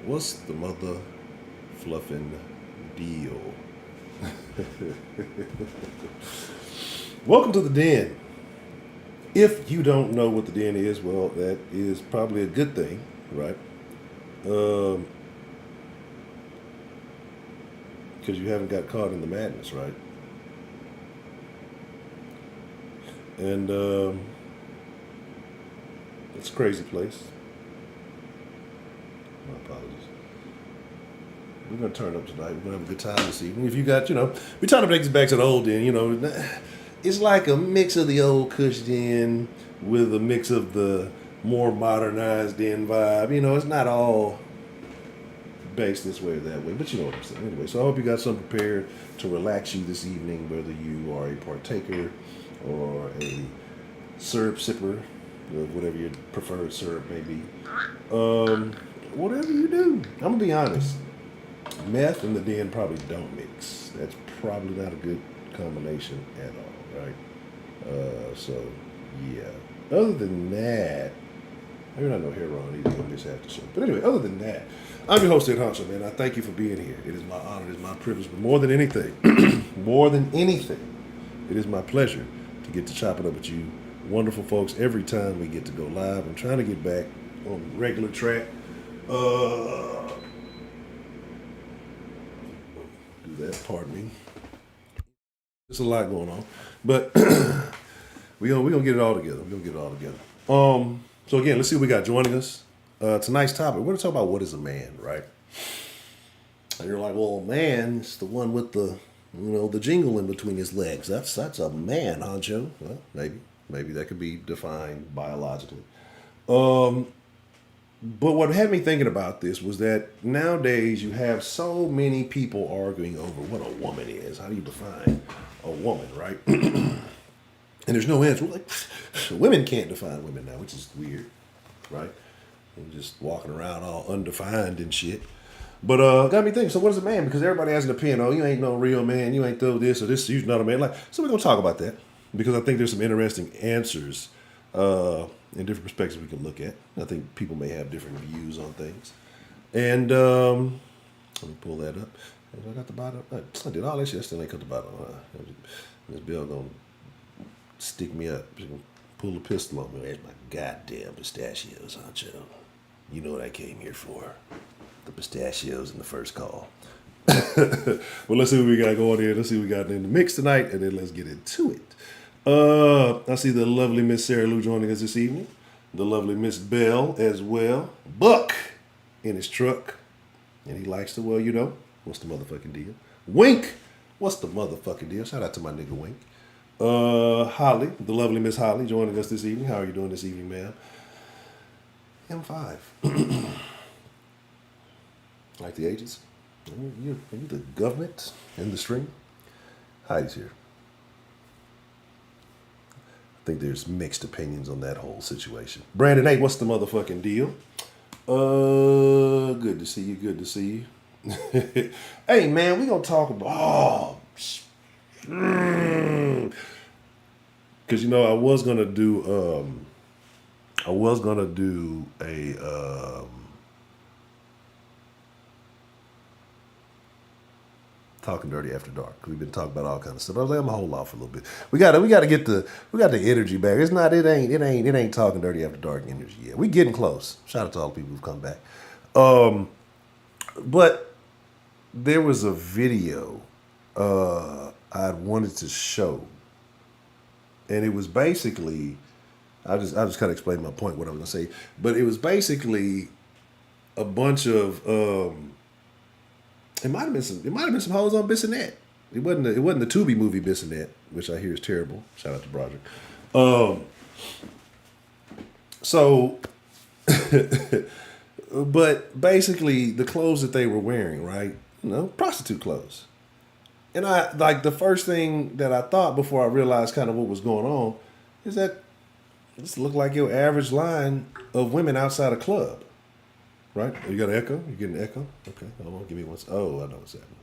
What's the mother fluffing deal? Welcome to the den. If you don't know what the den is, well, that is probably a good thing, right? Because you haven't got caught in the madness, right? And it's a crazy place. My apologies. We're gonna turn up tonight. We're gonna have a good time this evening. If you got, we're trying to take this back to the old den. It's like a mix of the old Kush den with a mix of the more modernized den vibe. It's not all based this way or that way, but you know what I'm saying. Anyway, so I hope you got something prepared to relax you this evening, whether you are a partaker or a syrup sipper, whatever your preferred syrup may be. Whatever you do, I'm gonna be honest. Meth and the den probably don't mix. That's probably not a good combination at all, right? So, yeah. Other than that, maybe not no heroin either on this after show. But anyway, other than that, I'm your host, Ed Honcho, man. I thank you for being here. It is my honor, it is my privilege, but more than anything, more than anything, it is my pleasure to get to chop it up with you wonderful folks every time we get to go live. I'm trying to get back on the regular track. Do that, pardon me. There's a lot going on, but we gonna get it all together. We're gonna get it all together. So again, let's see what we got joining us. Tonight's topic, we're gonna talk about what is a man, right? And you're like, well, a man is the one with the jingle in between his legs. That's a man, Honcho. Well, maybe that could be defined biologically. But what had me thinking about this was that nowadays you have so many people arguing over what a woman is. How do you define a woman, right? And there's no answer. We're like, women can't define women now, which is weird, right? And just walking around all undefined and shit. But got me thinking. So what is a man? Because everybody has an opinion. Oh, you ain't no real man. You ain't though this or this. You're not a man. So we're gonna talk about that because I think there's some interesting answers and different perspectives we can look at. I think people may have different views on things. And let me pull that up. I got the bottom. I did all that shit. I still ain't cut the bottom. This bill gonna stick me up. She's gonna pull a pistol on me. There's my goddamn pistachios, Honcho. You know what I came here for. The pistachios in the first call. Well, let's see what we got going here. Let's see what we got in the mix tonight, and then let's get into it. I see the lovely Miss Sarah Lou joining us this evening. The lovely Miss Bell as well. Buck in his truck. And he likes to, what's the motherfucking deal? Wink, what's the motherfucking deal? Shout out to my nigga Wink. Holly, the lovely Miss Holly joining us this evening. How are you doing this evening, ma'am? M5. Like the agents? Are you the government in the string? Heidi's here. I think there's mixed opinions on that whole situation. Brandon, hey, what's the motherfucking deal? Good to see you. Good to see you. Hey, man, we gonna talk about. Because I was gonna do. A. Talking dirty after dark. We've been talking about all kinds of stuff. I was like, I'm gonna hold off for a little bit. We got to get the energy back. It ain't talking dirty after dark energy yet. We getting close. Shout out to all the people who've come back. But there was a video I wanted to show, and it was basically, I just kind of explain my point, what I was gonna say. But it was basically a bunch of. It might have been some hoes on Bissonnette. It wasn't the Tubi movie Bissonnette, which I hear is terrible. Shout out to Broderick. So, but basically the clothes that they were wearing, right? Prostitute clothes. And I like the first thing that I thought before I realized kind of what was going on is that this looked like your average line of women outside a club. Right? Oh, you got an echo? You getting an echo? Okay. Hold on. Give me one. Oh, I know what's happening.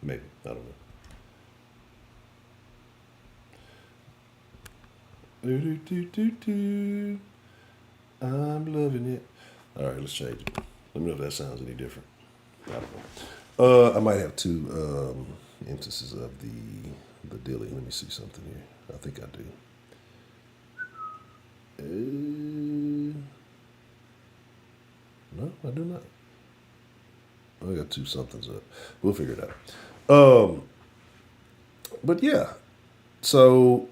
Maybe. I don't know. I'm loving it. All right, let's change it. Let me know if that sounds any different. I don't know. I might have two instances of the dilly. Let me see something here. I think I do. No, I do not. I got two somethings up. We'll figure it out. But yeah, so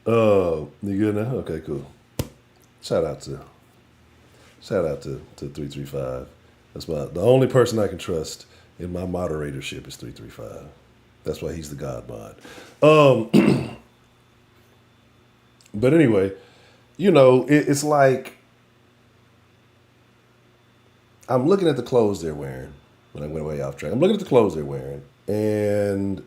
you good now? Okay, cool. Shout out to 335. That's the only person I can trust in my moderatorship is 335. That's why he's the God mod. But anyway, it's like I'm looking at the clothes they're wearing. When I went way off track, I'm looking at the clothes they're wearing, and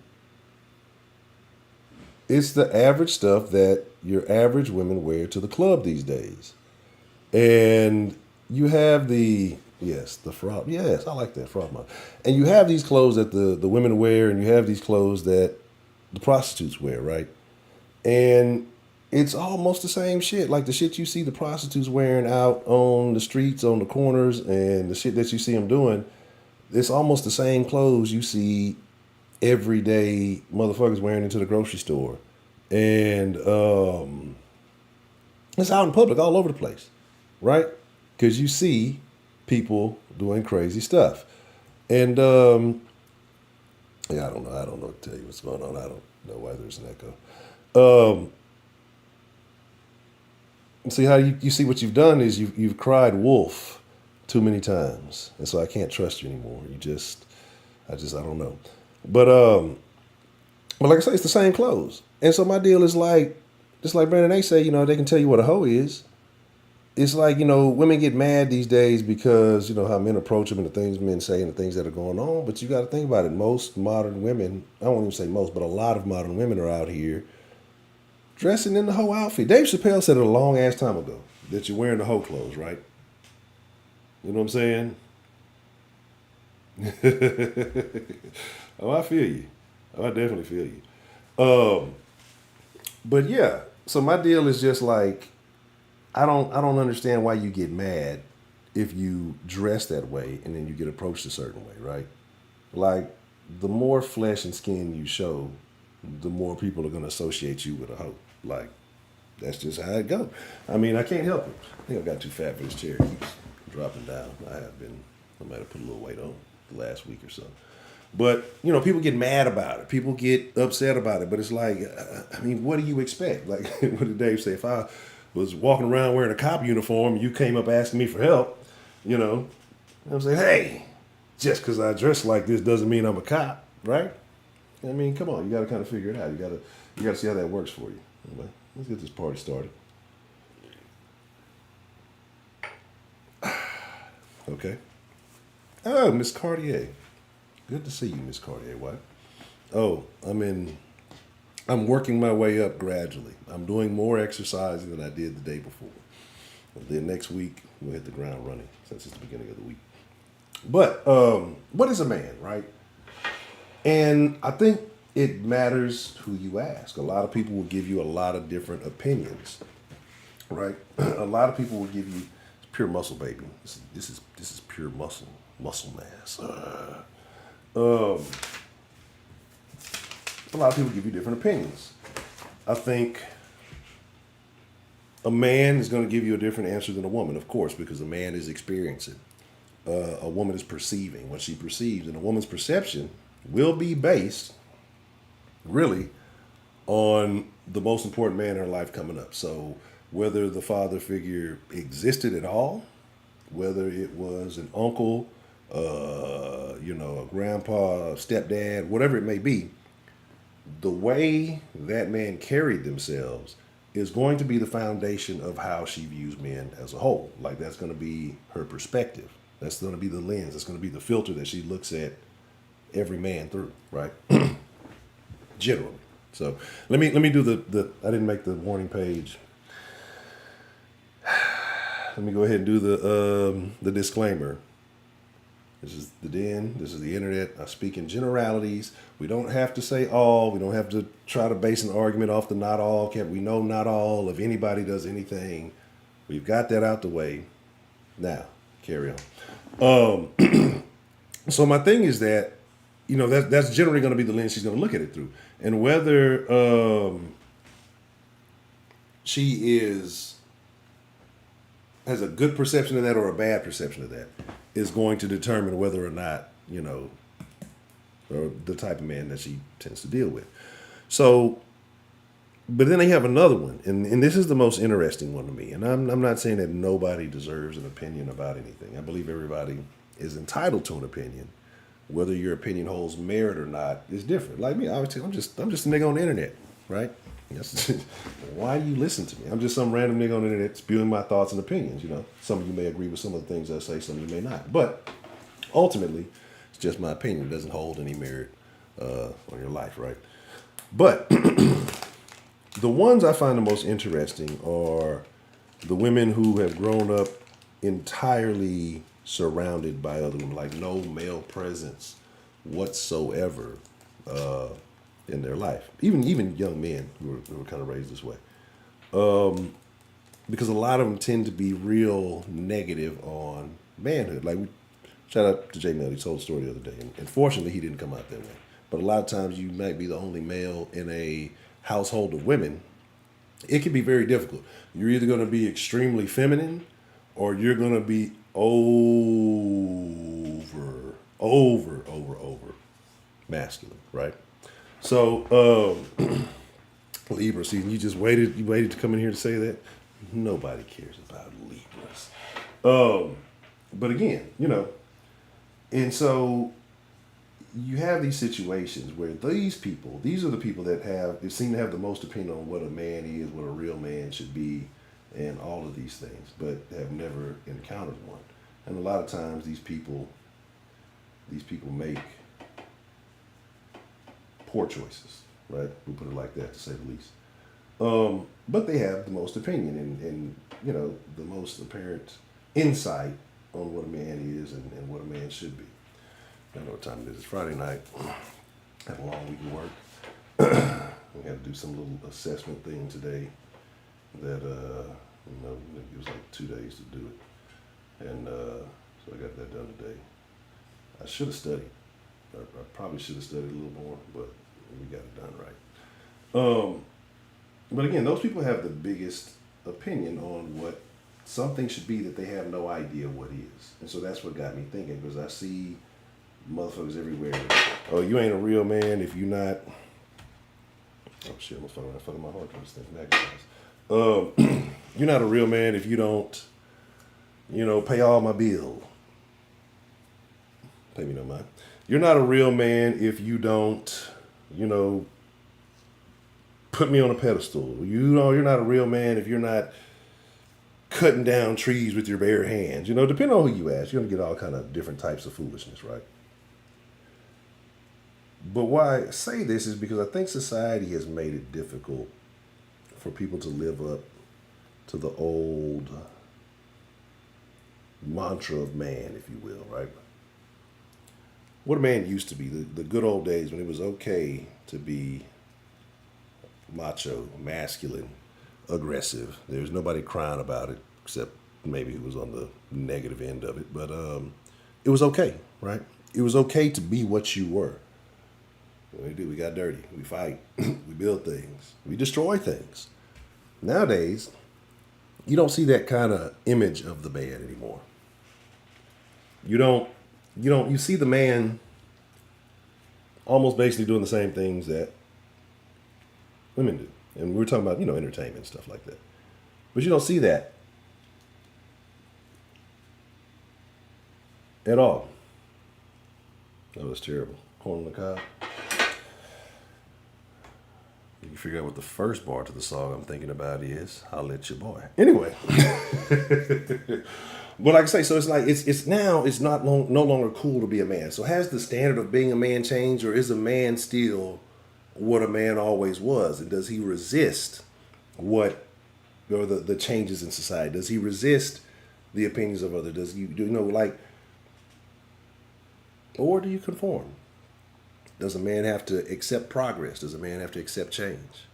it's the average stuff that your average women wear to the club these days. And you have the fraud. Yes, I like that fraud mod. And you have these clothes that the women wear, and you have these clothes that the prostitutes wear, right? And it's almost the same shit. Like the shit you see the prostitutes wearing out on the streets, on the corners, and the shit that you see them doing, it's almost the same clothes you see everyday motherfuckers wearing into the grocery store. And it's out in public all over the place, right? Because you see people doing crazy stuff. And I don't know. I don't know what to tell you what's going on. I don't know why there's an echo. See how you see what you've done is you've cried wolf too many times, and so I can't trust you anymore. I don't know, but like I say, it's the same clothes, and so my deal is like, just like Brandon they say, they can tell you what a hoe is. It's like women get mad these days because how men approach them and the things men say and the things that are going on. But you got to think about it. Most modern women, I won't even say most, but a lot of modern women are out here dressing in the hoe outfit. Dave Chappelle said it a long ass time ago that you're wearing the hoe clothes, right? You know what I'm saying? Oh, I feel you. Oh, I definitely feel you. But yeah, so my deal is just like, I don't understand why you get mad if you dress that way and then you get approached a certain way, right? Like, the more flesh and skin you show, the more people are going to associate you with a hoe. Like, that's just how it goes. I mean, I can't help it. I think I got too fat for this chair. It keeps dropping down. I might have put a little weight on the last week or so. But, people get mad about it. People get upset about it. But it's like, I mean, what do you expect? Like, what did Dave say? If I was walking around wearing a cop uniform and you came up asking me for help, I'm saying, hey, just because I dress like this doesn't mean I'm a cop, right? I mean, come on, you got to kind of figure it out. You got to see how that works for you. Anyway, let's get this party started. Okay. Oh, Miss Cartier. Good to see you, Miss Cartier. What? Oh, I'm working my way up gradually. I'm doing more exercising than I did the day before. And then next week, we'll hit the ground running since it's the beginning of the week. But what is a man, right? And I think it matters who you ask. A lot of people will give you a lot of different opinions, right? A lot of people will give you pure muscle, baby. This is pure muscle mass. A lot of people give you different opinions. I think a man is going to give you a different answer than a woman, of course, because a man is experiencing. A woman is perceiving what she perceives, and a woman's perception will be based really on the most important man in her life coming up. So whether the father figure existed at all, whether it was an uncle, a grandpa, a stepdad, whatever it may be, the way that man carried themselves is going to be the foundation of how she views men as a whole. Like, that's going to be her perspective. That's going to be the lens. That's going to be the filter that she looks at every man through, right? Generally. So let me do the I didn't make the warning page. Let me go ahead and do the disclaimer. This is the den. This is the internet. I speak in generalities. We don't have to say all. We don't have to try to base an argument off the not all. Can't we know not all if anybody does anything? We've got that out the way. Now, carry on. So my thing is that, that's generally going to be the lens she's going to look at it through. And whether she has a good perception of that or a bad perception of that is going to determine whether or not, or the type of man that she tends to deal with. So, but then they have another one, and this is the most interesting one to me. And I'm not saying that nobody deserves an opinion about anything. I believe everybody is entitled to an opinion. Whether your opinion holds merit or not is different. Like me, obviously, I'm just a nigga on the internet, right? Why do you listen to me? I'm just some random nigga on the internet spewing my thoughts and opinions. Some of you may agree with some of the things I say, some of you may not. But ultimately, it's just my opinion. It doesn't hold any merit on your life, right? But the ones I find the most interesting are the women who have grown up entirely surrounded by other women, like no male presence whatsoever in their life. Even young men who were kind of raised this way. Because a lot of them tend to be real negative on manhood. Like, shout out to Jay Mel, he told a story the other day. And fortunately, he didn't come out that way. But a lot of times you might be the only male in a household of women. It can be very difficult. You're either going to be extremely feminine or you're going to be over masculine, right? So, Libra season, you waited to come in here to say that? Nobody cares about Libras. But again, and so you have these situations where these are the people that seem to have the most opinion on what a man is, what a real man should be, and all of these things, but have never encountered one. And a lot of times these people make poor choices, right? We put it like that, to say the least. But they have the most opinion and the most apparent insight on what a man is and what a man should be. I don't know what time it is. It's Friday night. I have a long week of work. We had to do some little assessment thing today that, it was like 2 days to do it. And so I got that done today. I should have studied. I probably should have studied a little more, but we got it done right. But again, those people have the biggest opinion on what something should be that they have no idea what is. And so that's what got me thinking, because I see motherfuckers everywhere. Oh, you ain't a real man if you're not. Oh shit, I'm fucking my heart. This thing's you're not a real man if you don't, pay all my bills. Pay me no mind. You're not a real man if you don't, put me on a pedestal. You're not a real man if you're not cutting down trees with your bare hands. Depending on who you ask, you're gonna get all kind of different types of foolishness, right? But why I say this is because I think society has made it difficult for people to live up to the old mantra of man, if you will, right? What a man used to be, the good old days when it was okay to be macho, masculine, aggressive. There's nobody crying about it, except maybe who was on the negative end of it. But it was okay, right? It was okay to be what you were. What we do, we got dirty, we fight, we build things, we destroy things. Nowadays, you don't see that kind of image of the man anymore. You see the man almost basically doing the same things that women do. And we're talking about, entertainment and stuff like that. But you don't see that at all. That was terrible. Corn on the cob. You can figure out what the first bar to the song I'm thinking about is. I'll let your boy. Anyway. But like I say, so it's like it's no longer cool to be a man. So has the standard of being a man changed, or is a man still what a man always was? And does he resist the changes in society? Does he resist the opinions of others? Does like Or do you conform? Does a man have to accept progress? Does a man have to accept change?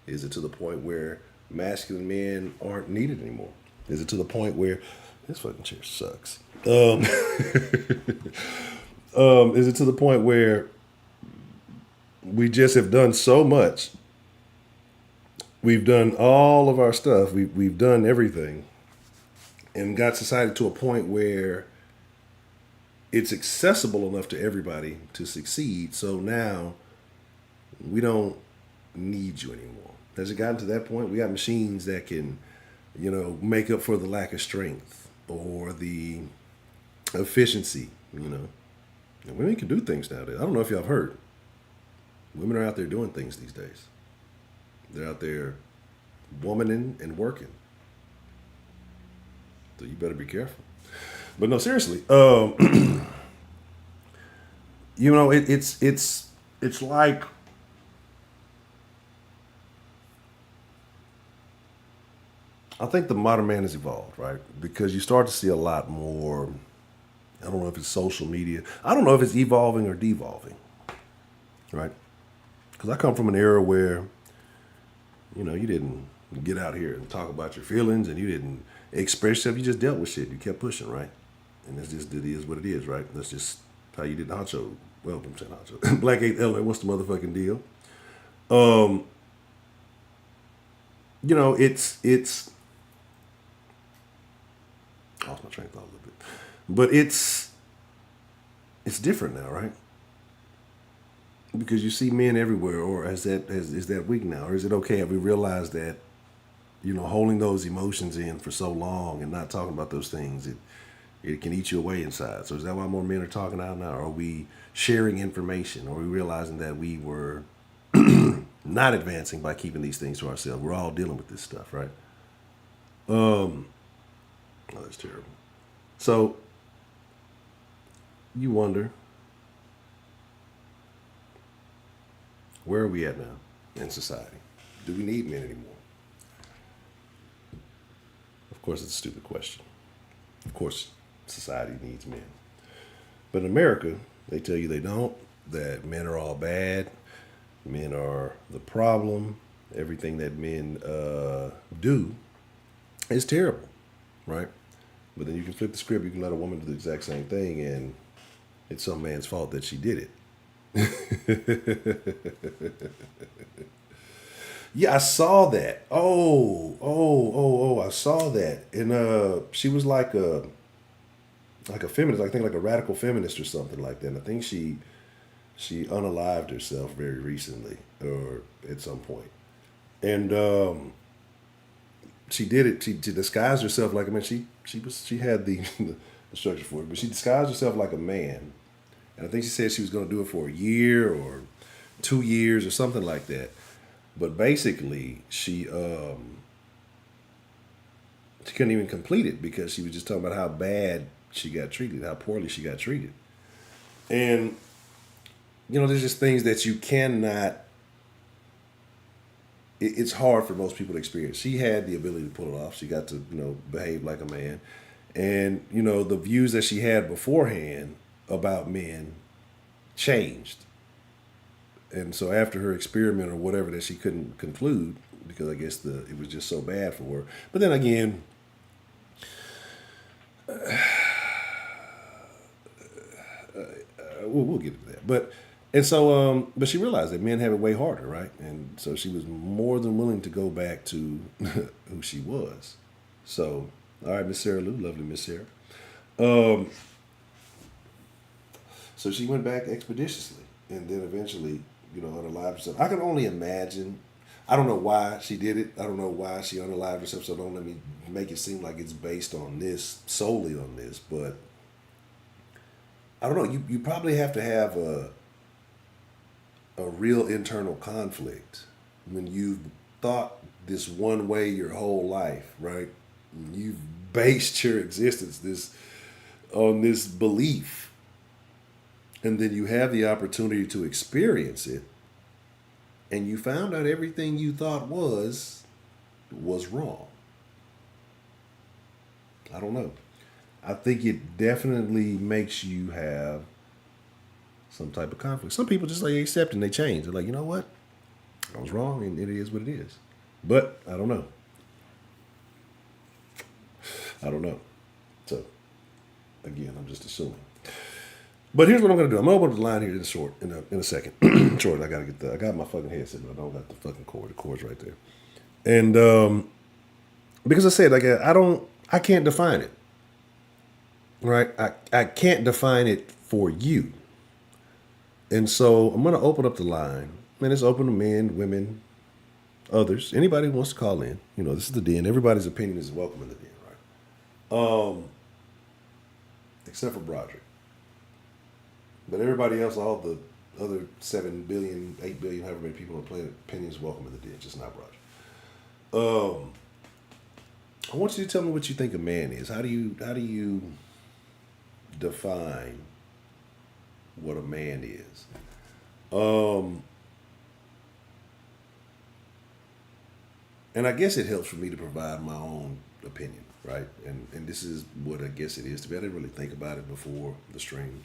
Is it to the point where masculine men aren't needed anymore? Is it to the point where this fucking chair sucks? Is it to the point where we just have done so much? We've done all of our stuff. We've done everything, and got society to a point where it's accessible enough to everybody to succeed. So now we don't need you anymore. Has it gotten to that point? We got machines that can, make up for the lack of strength or the efficiency, And women can do things nowadays. I don't know if y'all have heard. Women are out there doing things these days. They're out there womaning and working. So you better be careful. But no, seriously, it's like I think the modern man has evolved, right? Because you start to see a lot more. I don't know if it's social media. I don't know if it's evolving or devolving, right? Because I come from an era where, you didn't get out here and talk about your feelings, and you didn't express yourself. You just dealt with shit. You kept pushing, right? And it is what it is, right? That's just how you did the honcho. Well, I'm saying honcho. Black eighth element. What's the motherfucking deal? It's. I lost my train of thought a little bit, but it's different now, right? Because you see men everywhere, or is that weak now, or is it okay? Have we realized that, holding those emotions in for so long and not talking about those things, it can eat you away inside. So is that why more men are talking out now? Or are we sharing information? Or are we realizing that we were not advancing by keeping these things to ourselves? We're all dealing with this stuff, right? Oh, that's terrible. So you wonder, where are we at now in society? Do we need men anymore? Of course, it's a stupid question. Of course, society needs men. But in America, they tell you they don't, that men are all bad, men are the problem, everything that men do is terrible, right? But then you can flip the script, you can let a woman do the exact same thing, and it's some man's fault that she did it. Yeah, I saw that. I saw that. And she was like a feminist, I think like a radical feminist or something like that. And I think she unalived herself very recently or at some point. And she did it. She disguised herself like a man. She had the the structure for it, but she disguised herself like a man. And I think she said she was going to do it for a year or 2 years or something like that. But basically, she couldn't even complete it because she was just talking about how bad she got treated, how poorly she got treated. And, there's just things that you cannot, it's hard for most people to experience. She had the ability to pull it off. She got to, behave like a man. And, the views that she had beforehand about men changed. And so after her experiment or whatever that she couldn't conclude because I guess it was just so bad for her. But then again, we'll get into that. But she realized that men have it way harder, right? And so she was more than willing to go back to who she was. So, all right, Miss Sarah Lou, lovely Miss Sarah. So she went back expeditiously, and then eventually, unalived herself. I can only imagine. I don't know why she did it. I don't know why she unalived herself. So don't let me make it seem like it's based on this, solely on this. But I don't know. You probably have to have a real internal conflict when you've thought this one way your whole life, right? You've based your existence on this belief. And then you have the opportunity to experience it, and you found out everything you thought was wrong. I don't know. I think it definitely makes you have some type of conflict. Some people just like accept and they change. They're like, you know what, I was wrong, and it is what it is. But I don't know. I don't know. So again, I'm just assuming. But here's what I'm gonna do. I'm gonna open up the line here in a second. Short. I got my fucking headset, but I don't got the fucking cord. The cord's right there. And because I said like I can't define it. Right? I can't define it for you. And so I'm gonna open up the line. Man, it's open to men, women, others, anybody who wants to call in. You know, this is the den. Everybody's opinion is welcome in the den, right? Except for Broderick. But everybody else, all the other 7 billion, 8 billion, however many people on the planet, opinions welcome in the den, just not Broderick. I want you to tell me what you think a man is. How do you define what a man is? And I guess it helps for me to provide my own opinion, right? And this is what I guess it is to me. I didn't really think about it before the stream.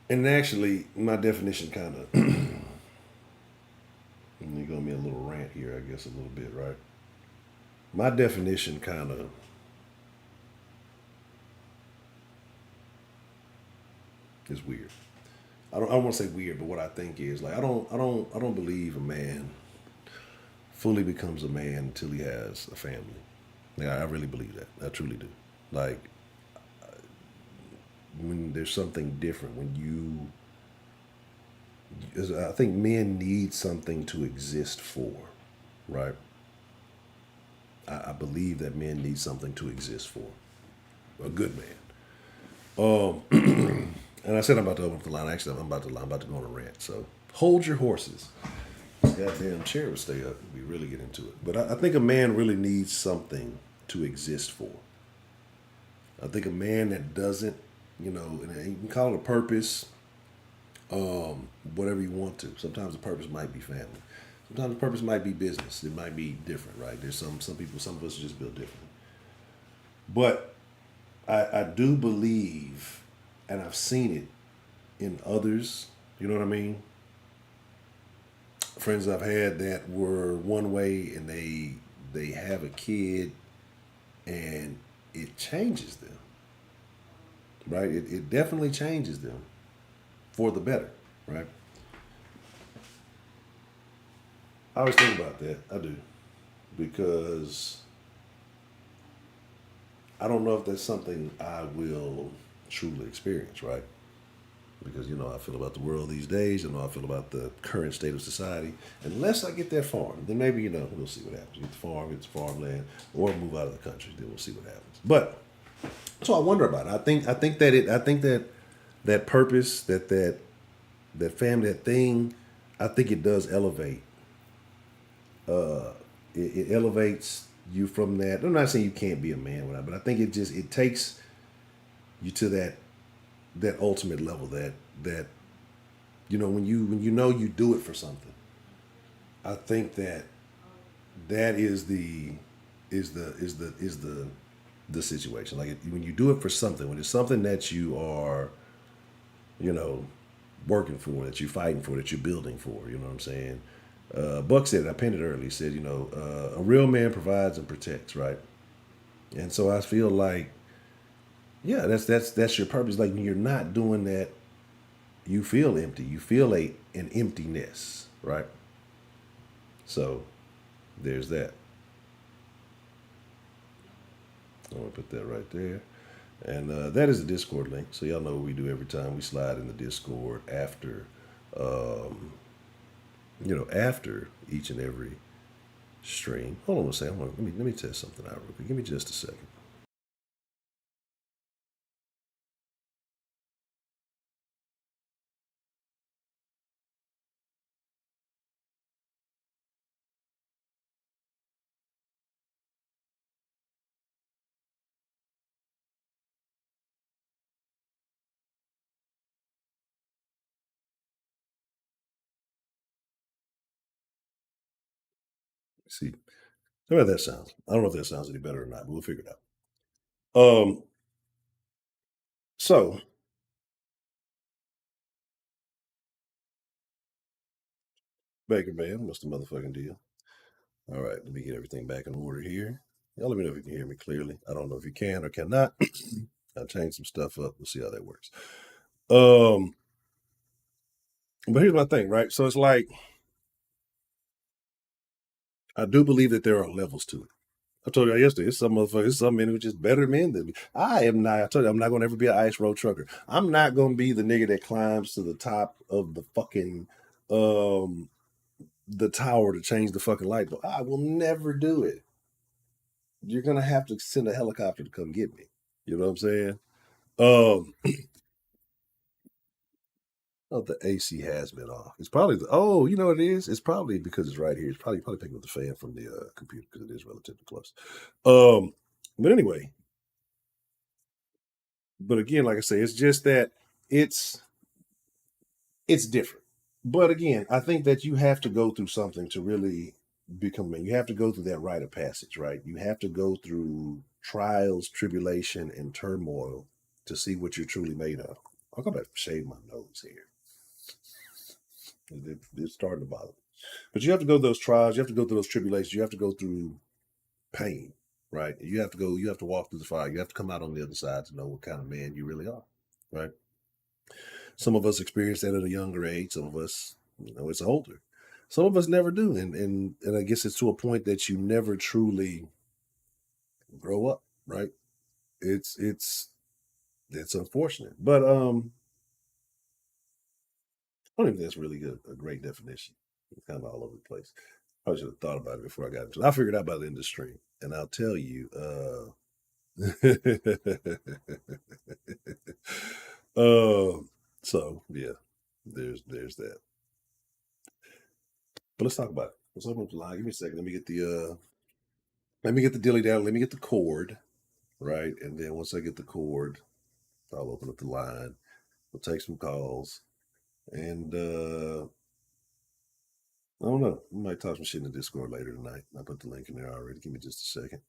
And actually, my definition kind of, you're going to be a little rant here, I guess, a little bit, right? My definition kind of is weird. I don't want to say weird, but what I think is like I don't believe a man fully becomes a man until he has a family. Yeah, I really believe that. I truly do. Like when there's something different, when I think men need something to exist for, right? I believe that men need something to exist for. A good man. And I said I'm about to open up the line. Actually, I'm about to go on a rant. So hold your horses. This goddamn chair will stay up. We really get into it. But I think a man really needs something to exist for. I think a man that doesn't, and you can call it a purpose, whatever you want to. Sometimes the purpose might be family. Sometimes the purpose might be business. It might be different, right? There's some people, some of us are just built differently. But I do believe, and I've seen it in others, you know what I mean? Friends I've had that were one way and they have a kid and it changes them. Right? It definitely changes them for the better, right? I always think about that. I do. Because I don't know if that's something I will truly experience, right? Because you know how I feel about the world these days, you know how I feel about the current state of society. Unless I get that farm, then maybe we'll see what happens. Get the farm, get the farmland, or move out of the country. Then we'll see what happens. But so I wonder about it. I think that purpose, that family, that thing, I think it does elevate. It elevates you from that. I'm not saying you can't be a man without, but I think it takes you to that ultimate level that when you do it for something. I think that is the situation. Like when you do it for something, when it's something that you are, you know, working for, that you're fighting for, that you're building for. You know what I'm saying? Buck said it. I pinned it early. He said, a real man provides and protects, right? And so I feel like, yeah, that's your purpose. Like when you're not doing that, you feel empty. You feel an emptiness, right? So there's that. I'm gonna put that right there. And that is the Discord link. So y'all know what we do every time we slide in the Discord um, after each and every stream. Hold on a second. Let me test something out real quick. Give me just a second. See, how about that sounds? I don't know if that sounds any better or not, but we'll figure it out. Um, so Baker Man, what's the motherfucking deal? All right, let me get everything back in order here. Y'all let me know if you can hear me clearly. I don't know if you can or cannot. I'll change some stuff up. We'll see how that works. Um, but here's my thing, right? So it's like I do believe that there are levels to it. I told you yesterday, it's some motherfuckers, it's some men who are just better men than me. I am not. I told you, I'm not going to ever be an ice road trucker. I'm not going to be the nigga that climbs to the top of the fucking um the tower to change the fucking light bulb. I will never do it. You're gonna have to send a helicopter to come get me. You know what I'm saying? Um, oh, the AC has been off. It's probably oh, you know what it is? It's probably because it's right here. It's probably picking up the fan from the computer because it is relatively close. Um, but anyway, but again, like I say, it's just that it's it's different. But again, I think that you have to go through something to really become man. You have to go through that rite of passage, right? You have to go through trials, tribulation, and turmoil to see what you're truly made of. I'll go back and shave my nose here. It's starting to bother me. But you have to go through those trials, you have to go through those tribulations, you have to go through pain, right? You have to walk through the fire. You have to come out on the other side to know what kind of man you really are, right? Some of us experience that at a younger age. Some of us, it's older. Some of us never do, and I guess it's to a point that you never truly grow up, right? It's it's it's unfortunate, but I don't even think that's really a great definition. It's kind of all over the place. I should have thought about it before I got into it. I'll figure it out by the end of the stream, and I'll tell you. Um, so yeah, there's that. But let's talk about it. Let's open up the line. Give me a second. Let me get the dilly down. Let me get the cord, right? And then once I get the cord, I'll open up the line. We'll take some calls. And I don't know. We might talk some shit in the Discord later tonight. I put the link in there already. Give me just a second.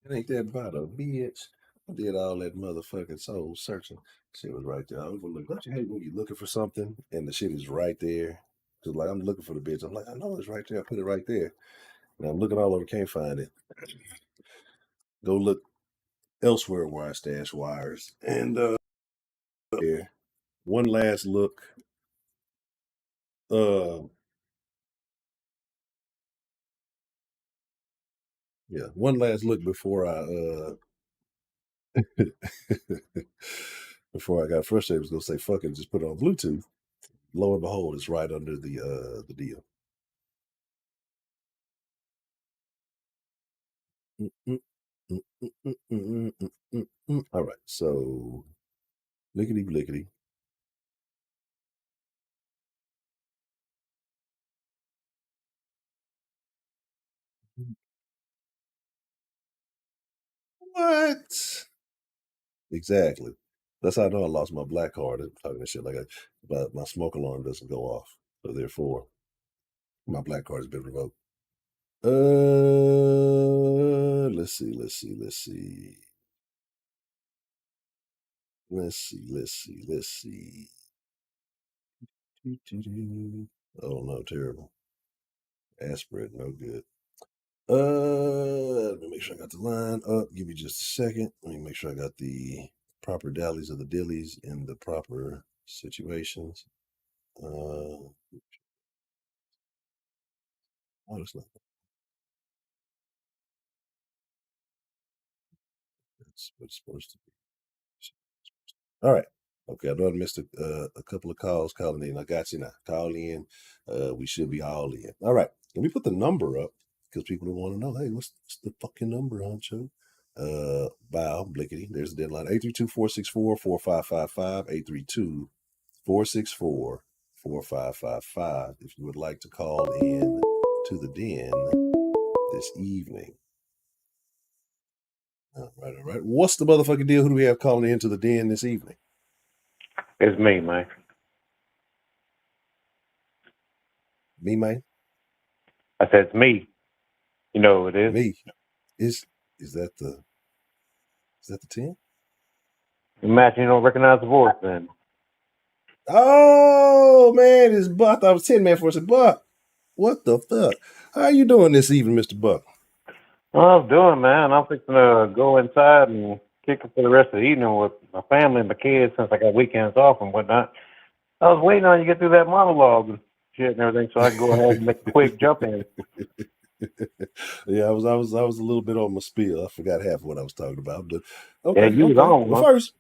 It ain't that about a bitch. I did all that motherfucking soul searching. Shit was right there. I overlooked. Don't you hate when you're looking for something and the shit is right there? Cause like I'm looking for the bitch. I'm like, I know it's right there. I put it right there. And I'm looking all over, can't find it. Go look elsewhere where I stash wires. And there. One last look. Uh yeah, one last look before I Before I got frustrated, I was gonna say fuck it, just put it on Bluetooth. Lo and behold, it's right under the deal. Mm, mm, mm, mm, mm, mm, mm, mm, mm. All right, so lickety blickety. What? Exactly. That's how I know I lost my black card. I'm talking that shit like but my smoke alarm doesn't go off. So therefore, my black card has been revoked. Let's see. Oh no, terrible. Aspirin, no good. Let me make sure I got the line up. Give me just a second. Let me make sure I got the proper dallies of the dillies in the proper situations. Oh, that's not that's what it's supposed to be. All right. Okay, I know I missed a couple of calls calling in. I got you now. Call in. We should be all in. All right. Let me put the number up because people want to know, hey, what's the fucking number, Honcho? Bow, Blickety. There's the deadline. 832-464-4555. 832-464-4555. If you would like to call in to the den this evening. All right, all right. What's the motherfucking deal? Who do we have calling into the den this evening? It's me, man. Me, man. I said it's me. You know who it is. Me. Is is that the 10? Imagine you don't recognize the voice then. Oh man, it's Buck. I thought it was 10 man for us. Buck. What the fuck? How you doing this evening, Mr. Buck? What I was doing, man, I'm fixing to go inside and kick it for the rest of the evening with my family and my kids since I got weekends off and whatnot. I was waiting on you to get through that monologue and shit and everything so I can go ahead and make a quick jump in. Yeah, I was a little bit on my spiel. I forgot half of what I was talking about, but Yeah, okay, you was okay. on But one. first,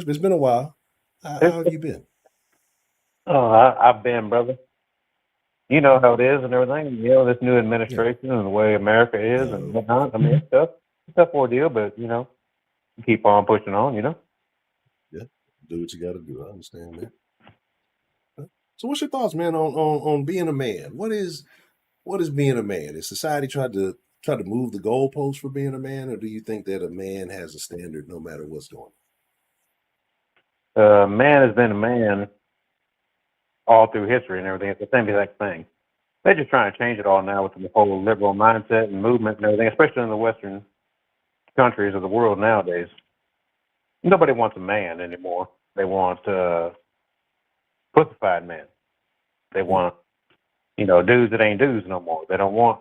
it's been a while. How have you been? Oh, I've been, brother. You know how it is and everything. You know, this new Yeah. administration and the way America is and No. whatnot. I mean, it's tough ordeal, but, keep on pushing on, Yeah. Do what you gotta do. I understand that. So what's your thoughts, man, on being a man? What is being a man? Is society try to move the goalposts for being a man, or do you think that a man has a standard no matter what's going Man has been a man all through history and everything. It's the same exact thing. They're just trying to change it all now with the whole liberal mindset and movement and everything, especially in the Western countries of the world nowadays. Nobody wants a man anymore. They want pussified men. They on? want, dudes that ain't dudes no more. They don't want,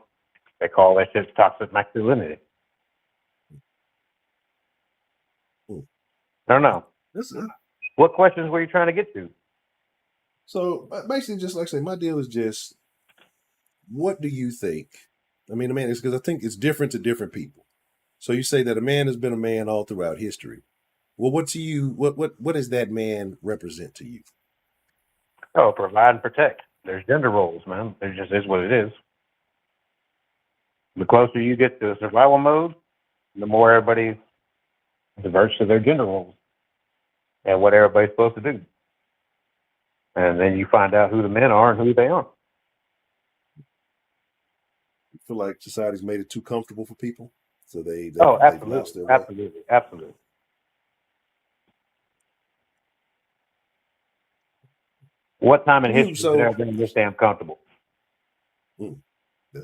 they call that shit toxic masculinity. Mm, I don't know. That's it. What questions were you trying to get to? So basically, just like I say, my deal is just, what do you think? I mean, a man is because I think it's different to different people. So you say that a man has been a man all throughout history. Well, what to you? What does that man represent to you? Oh, provide and protect. There's gender roles, man. It just is what it is. The closer you get to survival mode, the more everybody diverts to their gender roles and what everybody's supposed to do. And then you find out who the men are and who they aren't. You feel like society's made it too comfortable for people, so Oh, they've absolutely, lost their way. absolutely, absolutely. What time in You history has it so ever been this damn comfortable? mm, yeah.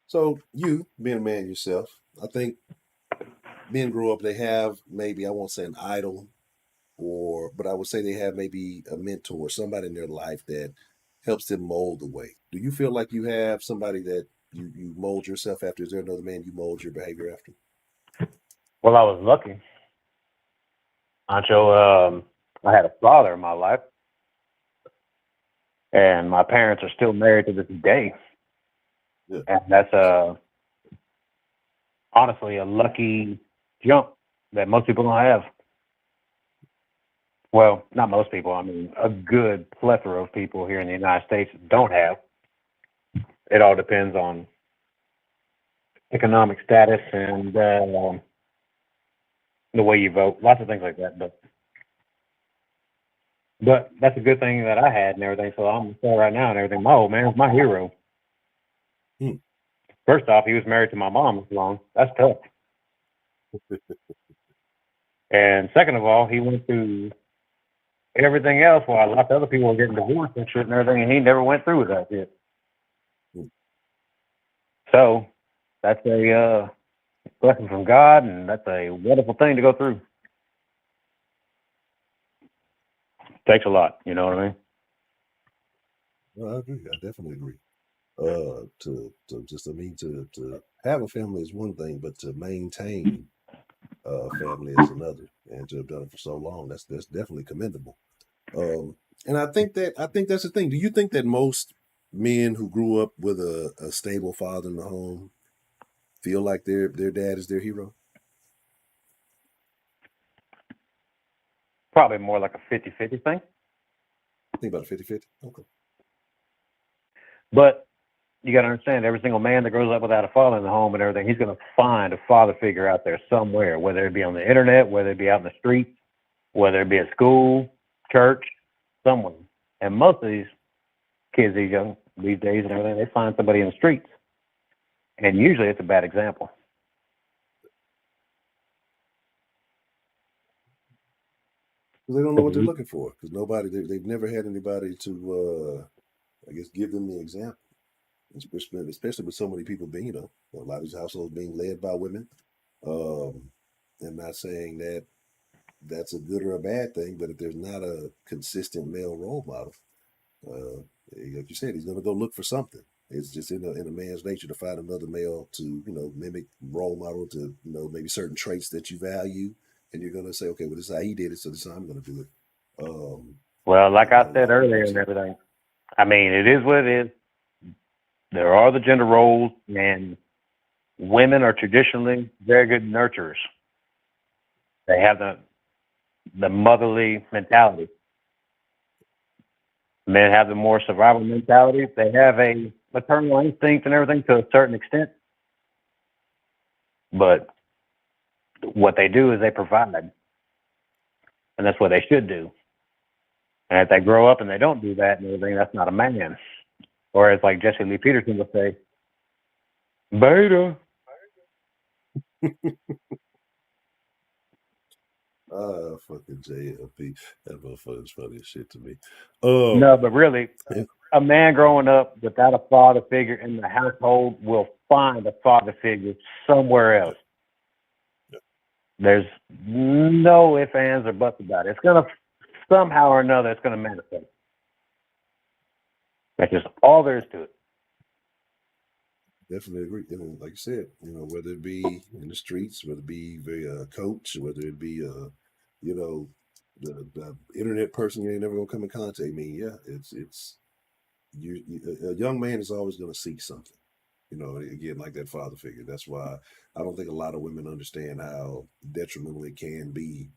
So you being a man yourself, I think men grow up. They have maybe I won't say an idol, but I would say they have maybe a mentor, somebody in their life that helps them mold the way. Do you feel like you have somebody that you mold yourself after? Is there another man you mold your behavior after? Well, I was lucky. Ancho, I had a father in my life, and my parents are still married to this day. Yeah, And that's that's honestly a lucky. jump that most people don't have. Well, not most people. I mean, a good plethora of people here in the United States don't have. It all depends on economic status and the way you vote, lots of things like that. But that's a good thing that I had and everything. So I'm saying right now and everything. My old man's my hero. Hmm. First off, he was married to my mom this long. That's tough. And second of all, he went through everything else while lots of other people were getting divorced and shit and everything, and he never went through with that shit. Hmm. So that's a blessing from God, and that's a wonderful thing to go through. Takes a lot, you know what I mean? Well, I agree. I definitely agree. To just, I mean, to have a family is one thing, but to maintain family is another, and to have done it for so long, that's definitely commendable. And I think that's the thing. Do you think that most men who grew up with a stable father in the home feel like their dad is their hero? Probably more like a 50-50 thing. Think about a 50-50. Okay. But you got to understand, every single man that grows up without a father in the home and everything, he's going to find a father figure out there somewhere, whether it be on the internet, whether it be out in the streets, whether it be at school, church, somewhere. And most of these kids, these days and everything, they find somebody in the streets. And usually it's a bad example. Because they don't know what they're looking for. Because they've never had anybody to, I guess, give them the example. Especially with so many people being, a lot of these households being led by women. I'm not saying that that's a good or a bad thing, but if there's not a consistent male role model, uh, like you said, he's going to go look for something. It's just in a man's nature to find another male to, mimic, role model, to, maybe certain traits that you value, and you're going to say, okay, well, this is how he did it, so this is how I'm going to do it. Well, like I A said lot of earlier and everything, I mean, it is what it is. There are the gender roles, and women are traditionally very good nurturers. They have the motherly mentality. Men have the more survival mentality. They have a maternal instinct and everything to a certain extent. But what they do is they provide. And that's what they should do. And if they grow up and they don't do that and everything, that's not a man. Or as like Jesse Lee Peterson would say, beta. Fucking JLP. That motherfucker's funny as shit to me. No, but really, a man growing up without a father figure in the household will find a father figure somewhere else. There's no ifs, ands, or buts about it. It's going to, somehow or another, it's going to manifest. That's just all there is to it. Definitely agree. Like you said, whether it be in the streets, whether it be a coach, whether it be the internet person you ain't never gonna come in contact. I mean, yeah, it's a young man is always gonna seek something. Again, like that father figure. That's why I don't think a lot of women understand how detrimental it can be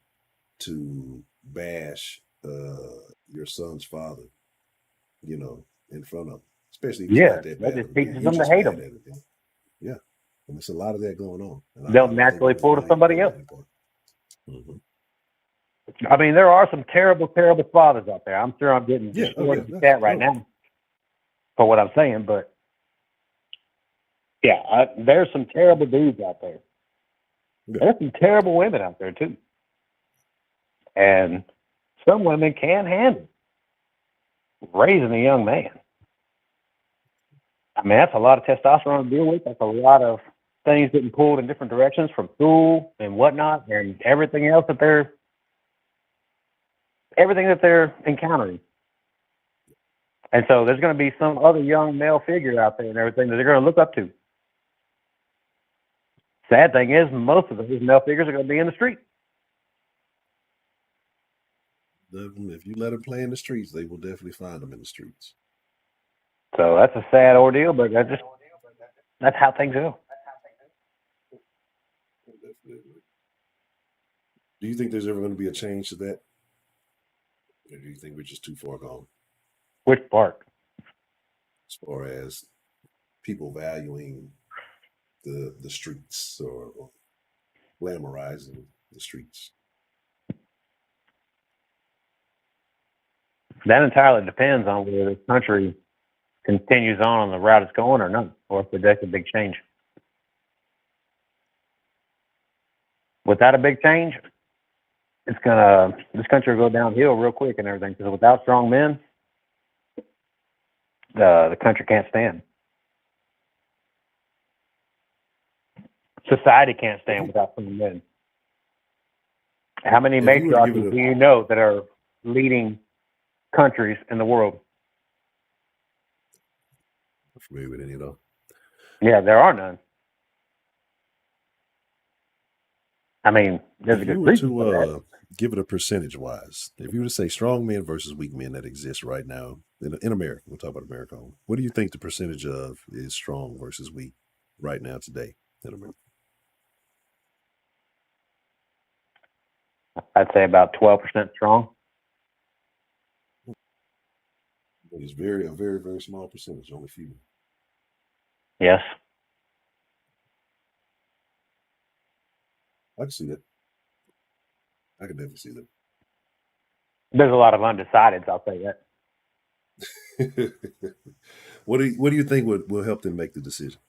to bash your son's father, in front of, especially if he's Yeah, not that that bad. just teaches You them to just hate mad them. at it. Yeah, and there's a lot of that going on. And They'll I don't think naturally women pull to really somebody else. understand that part. Mm-hmm. I mean, there are some terrible, terrible fathers out there. I'm sure I'm getting destroyed in the chat right now for what I'm saying, but yeah, there's some terrible dudes out there. Yeah. There's some terrible women out there too, and some women can handle raising a young man. I mean, that's a lot of testosterone to deal with. That's a lot of things getting pulled in different directions from school and whatnot, and everything else that they're encountering. And so there's going to be some other young male figure out there and everything that they're going to look up to. Sad thing is, most of those male figures are going to be in the street. If you let them play in the streets, they will definitely find them in the streets. So that's a sad ordeal, but that's how things go. Definitely. Do you think there's ever going to be a change to that, or do you think we're just too far gone Which part? as far as people valuing the streets or glamorizing the streets? That entirely depends on whether the country continues on the route it's going or not, or if there's a big change. Without a big change, this country will go downhill real quick and everything. Because without strong men, the country can't stand. Society can't If stand you without strong men. How many if you were to give matriarchies it do you know that are leading countries in the world? I'm familiar with any of those. Yeah, there are none. I mean, there's a If you good were reason to for that. give it a percentage wise, if you were to say strong men versus weak men that exist right now in America, we'll talk about America. What do you think the percentage of is strong versus weak right now today in America? I'd say about 12% strong. It's very small percentage, only few. Yes. I can see that. I can definitely see There's a lot of undecideds, I'll say that. that. What do you think will help them make the decision?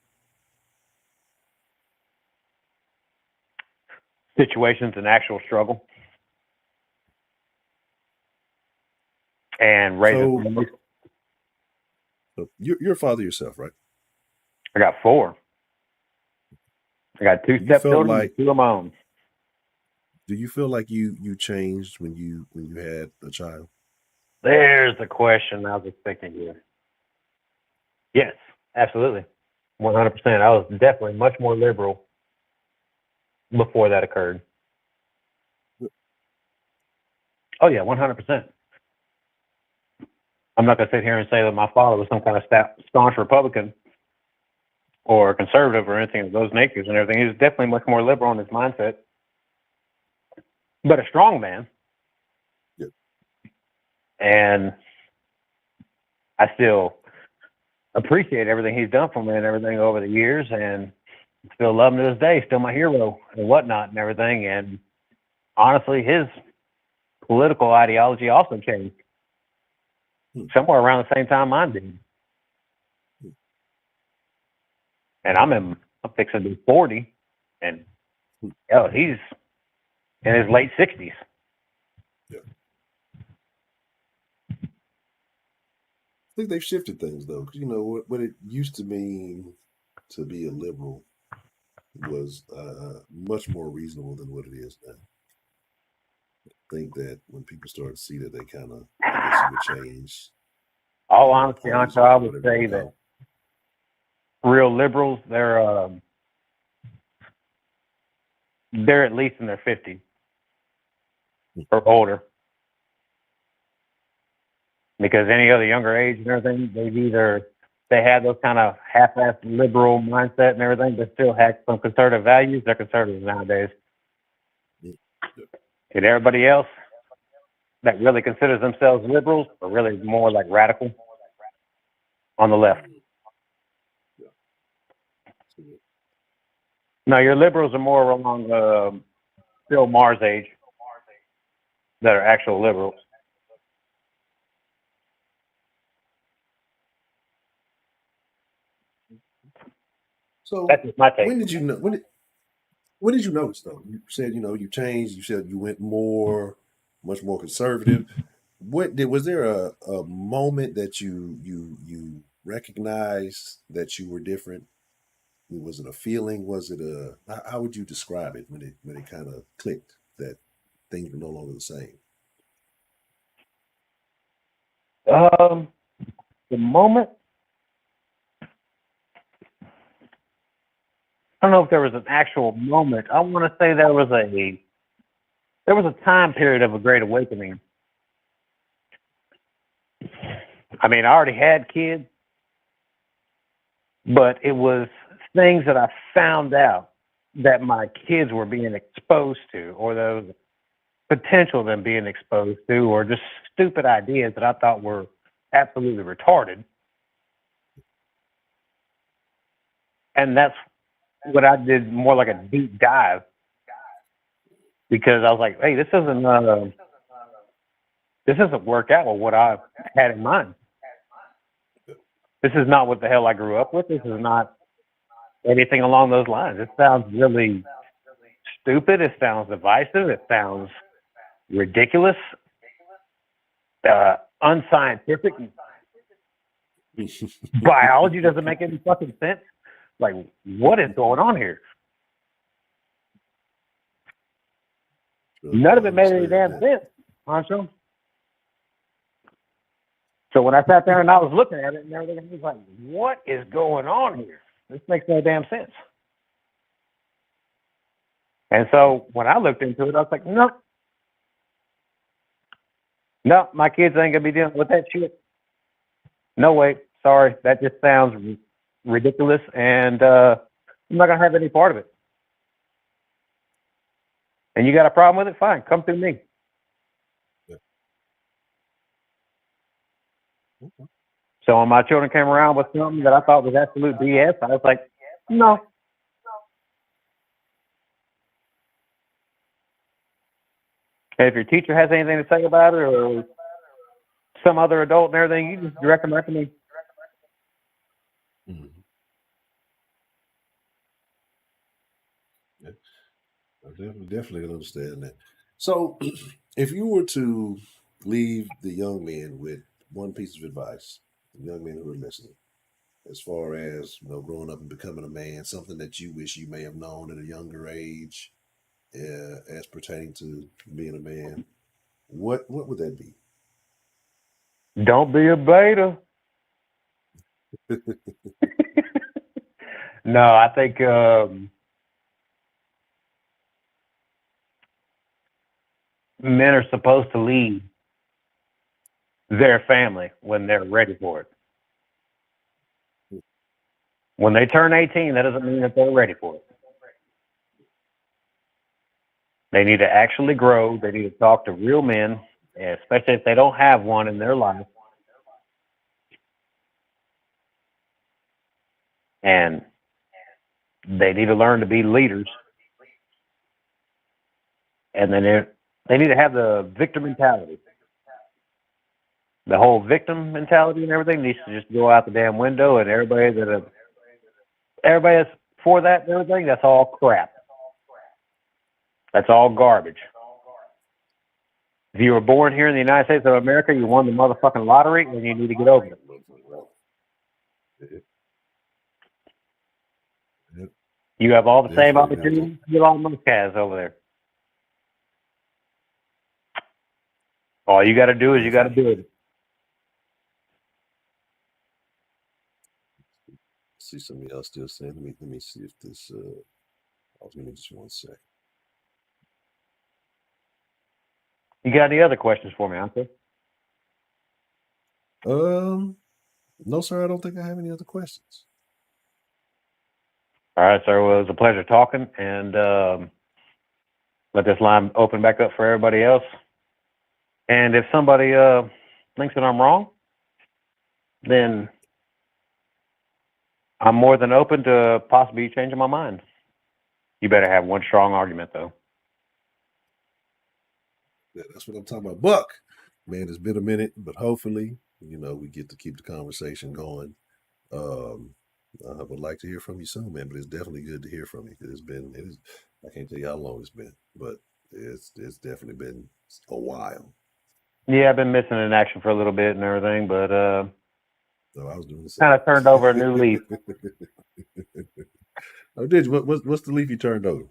Situations and actual struggle and raising So, families. you're a father yourself, right? I got 4. I got 2 Do you felt stepchildren and like 2 of my own. do you feel like you changed when you had a child? There's the question I was expecting here. Yes, absolutely. 100%. I was definitely much more liberal before that occurred. Oh, yeah, 100%. I'm not going to sit here and say that my father was some kind of staunch Republican or conservative or anything of those natures and everything. He was definitely much more liberal in his mindset, but a strong man. Yeah. And I still appreciate everything he's done for me and everything over the years, and still love him to this day. Still my hero and whatnot and everything. And honestly, his political ideology also changed somewhere around the same time mine did. And I'm fixing to be 40, and he's in his late 60s. Yeah. I think they've shifted things though, because what it used to mean to be a liberal was much more reasonable than what it is now. I think that when people start to see that, they kind of, I guess you would change All honesty, parties Hunter, I or would whatever you say want to that call real liberals, they're at least in their 50s it. or older. Because any other younger age and everything, they had those kind of half-assed liberal mindset and everything, but still had some conservative values. They're conservatives nowadays. Yeah. And everybody else that really considers themselves liberals are really more like radical on the left. Yeah. No, your liberals are more along Bill Maher's age that are actual liberals. So That's just my take. when did you know? When did you notice though? You said you changed. You said you went much more conservative. Was there a moment that you recognized that you were different? Was it a feeling? Was it how would you describe it when it kind of clicked that things were no longer the same? Um, the moment, I don't know if there was an actual moment. I want to say there was a time period of a great awakening. I mean, I already had kids, but it was things that I found out that my kids were being exposed to, or those potential them being exposed to, or just stupid ideas that I thought were absolutely retarded. And that's what I did, more like a deep dive, because I was like, hey, this doesn't work out with what I had in mind. This is not what the hell I grew up with. This is not anything along those lines. It sounds really stupid. It sounds divisive. It sounds ridiculous, unscientific. Biology doesn't make any fucking sense. Like, what is going on here? None of it made any damn sense, Honcho. So when I sat there and I was looking at it and everything, I was like, what is going on here? This makes no damn sense. And so when I looked into it, I was like, no, my kids ain't going to be dealing with that shit. No way. Sorry. That just sounds ridiculous, and I'm not going to have any part of it. And you got a problem with it? Fine. Come through me. Yeah. Okay. So when my children came around with something that I thought was absolute BS, I was like, no. And if your teacher has anything to say about it, or some other adult and everything, you just direct them right to me. Mm-hmm. Yeah. I definitely understand that. So, if you were to leave the young men with one piece of advice, the young men who are listening, as far as growing up and becoming a man, something that you wish you may have known at a younger age, as pertaining to being a man, what would that be? Don't be a beta. No, I think men are supposed to lead their family when they're ready for it. When they turn 18, that doesn't mean that they're ready for it. They need to actually grow. They need to talk to real men, especially if they don't have one in their life. And they need to learn to be leaders. And then they need to have the victim mentality. The whole victim mentality and everything needs to just go out the damn window, and everybody that's for that and everything, that's all crap. That's all garbage. If you were born here in the United States of America, you won the motherfucking lottery, and you need to get over it. Yep. You have all the same opportunities Elon Musk has over there. All you got to do is you got to do it. See somebody else still saying. Let me see if this. Give me just 1 second. You got any other questions for me, Uncle? No, sir. I don't think I have any other questions. All right, sir. Well, it was a pleasure talking, and let this line open back up for everybody else. And if somebody thinks that I'm wrong, then I'm more than open to possibly changing my mind. You better have one strong argument, though. Yeah, that's what I'm talking about. Buck, man, it's been a minute, but hopefully, we get to keep the conversation going. I would like to hear from you soon, man, but it's definitely good to hear from you, because I can't tell you how long it's been, but it's definitely been a while. Yeah, I've been missing in action for a little bit and everything, but so I was doing the same. Kind of turned over a new leaf. Oh, did you? What's the leaf you turned over?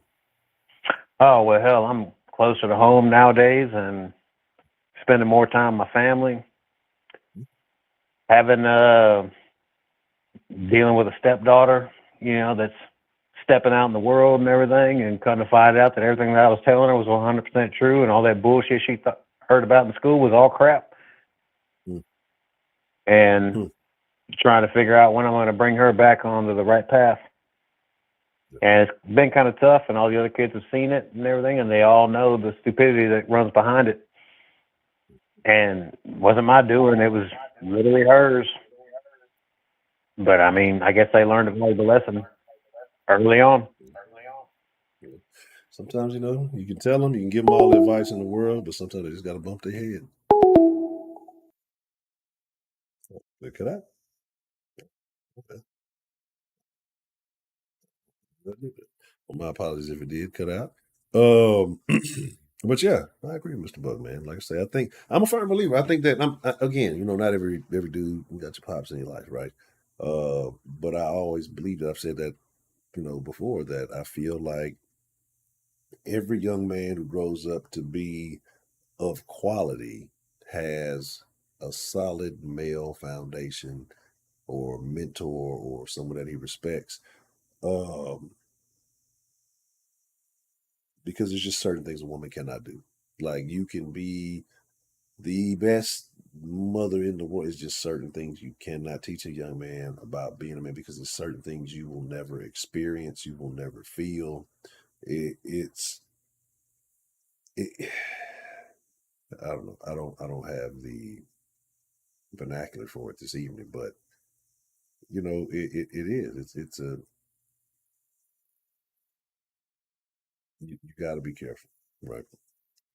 Oh, well, hell, I'm closer to home nowadays and spending more time with my family. Having dealing with a stepdaughter, that's stepping out in the world and everything, and kind of find out that everything that I was telling her was 100% true, and all that bullshit she heard about in school was all crap. And trying to figure out when I'm going to bring her back onto the right path. And it's been kind of tough, and all the other kids have seen it and everything, and they all know the stupidity that runs behind it. And it wasn't my doing; it was literally hers. But I mean, I guess they learned a valuable lesson early on. Yeah. Sometimes, you can tell them, you can give them all the advice in the world, but sometimes they just got to bump their head. They cut out. Okay. Well, my apologies if it did cut out. Um, but yeah, I agree, Mr. Buck, man. Like I say, I think I'm a firm believer. I think that again, not every dude got your pops in your life, right? But I always believe that I've said that, before, that I feel like every young man who grows up to be of quality has a solid male foundation or mentor or someone that he respects. Um, because there's just certain things a woman cannot do. Like, you can be the best mother in the world. It's just certain things you cannot teach a young man about being a man, because there's certain things you will never experience, you will never feel. It's it, I don't know. I don't have the vernacular for it this evening, but it is. It's a you got to be careful, right?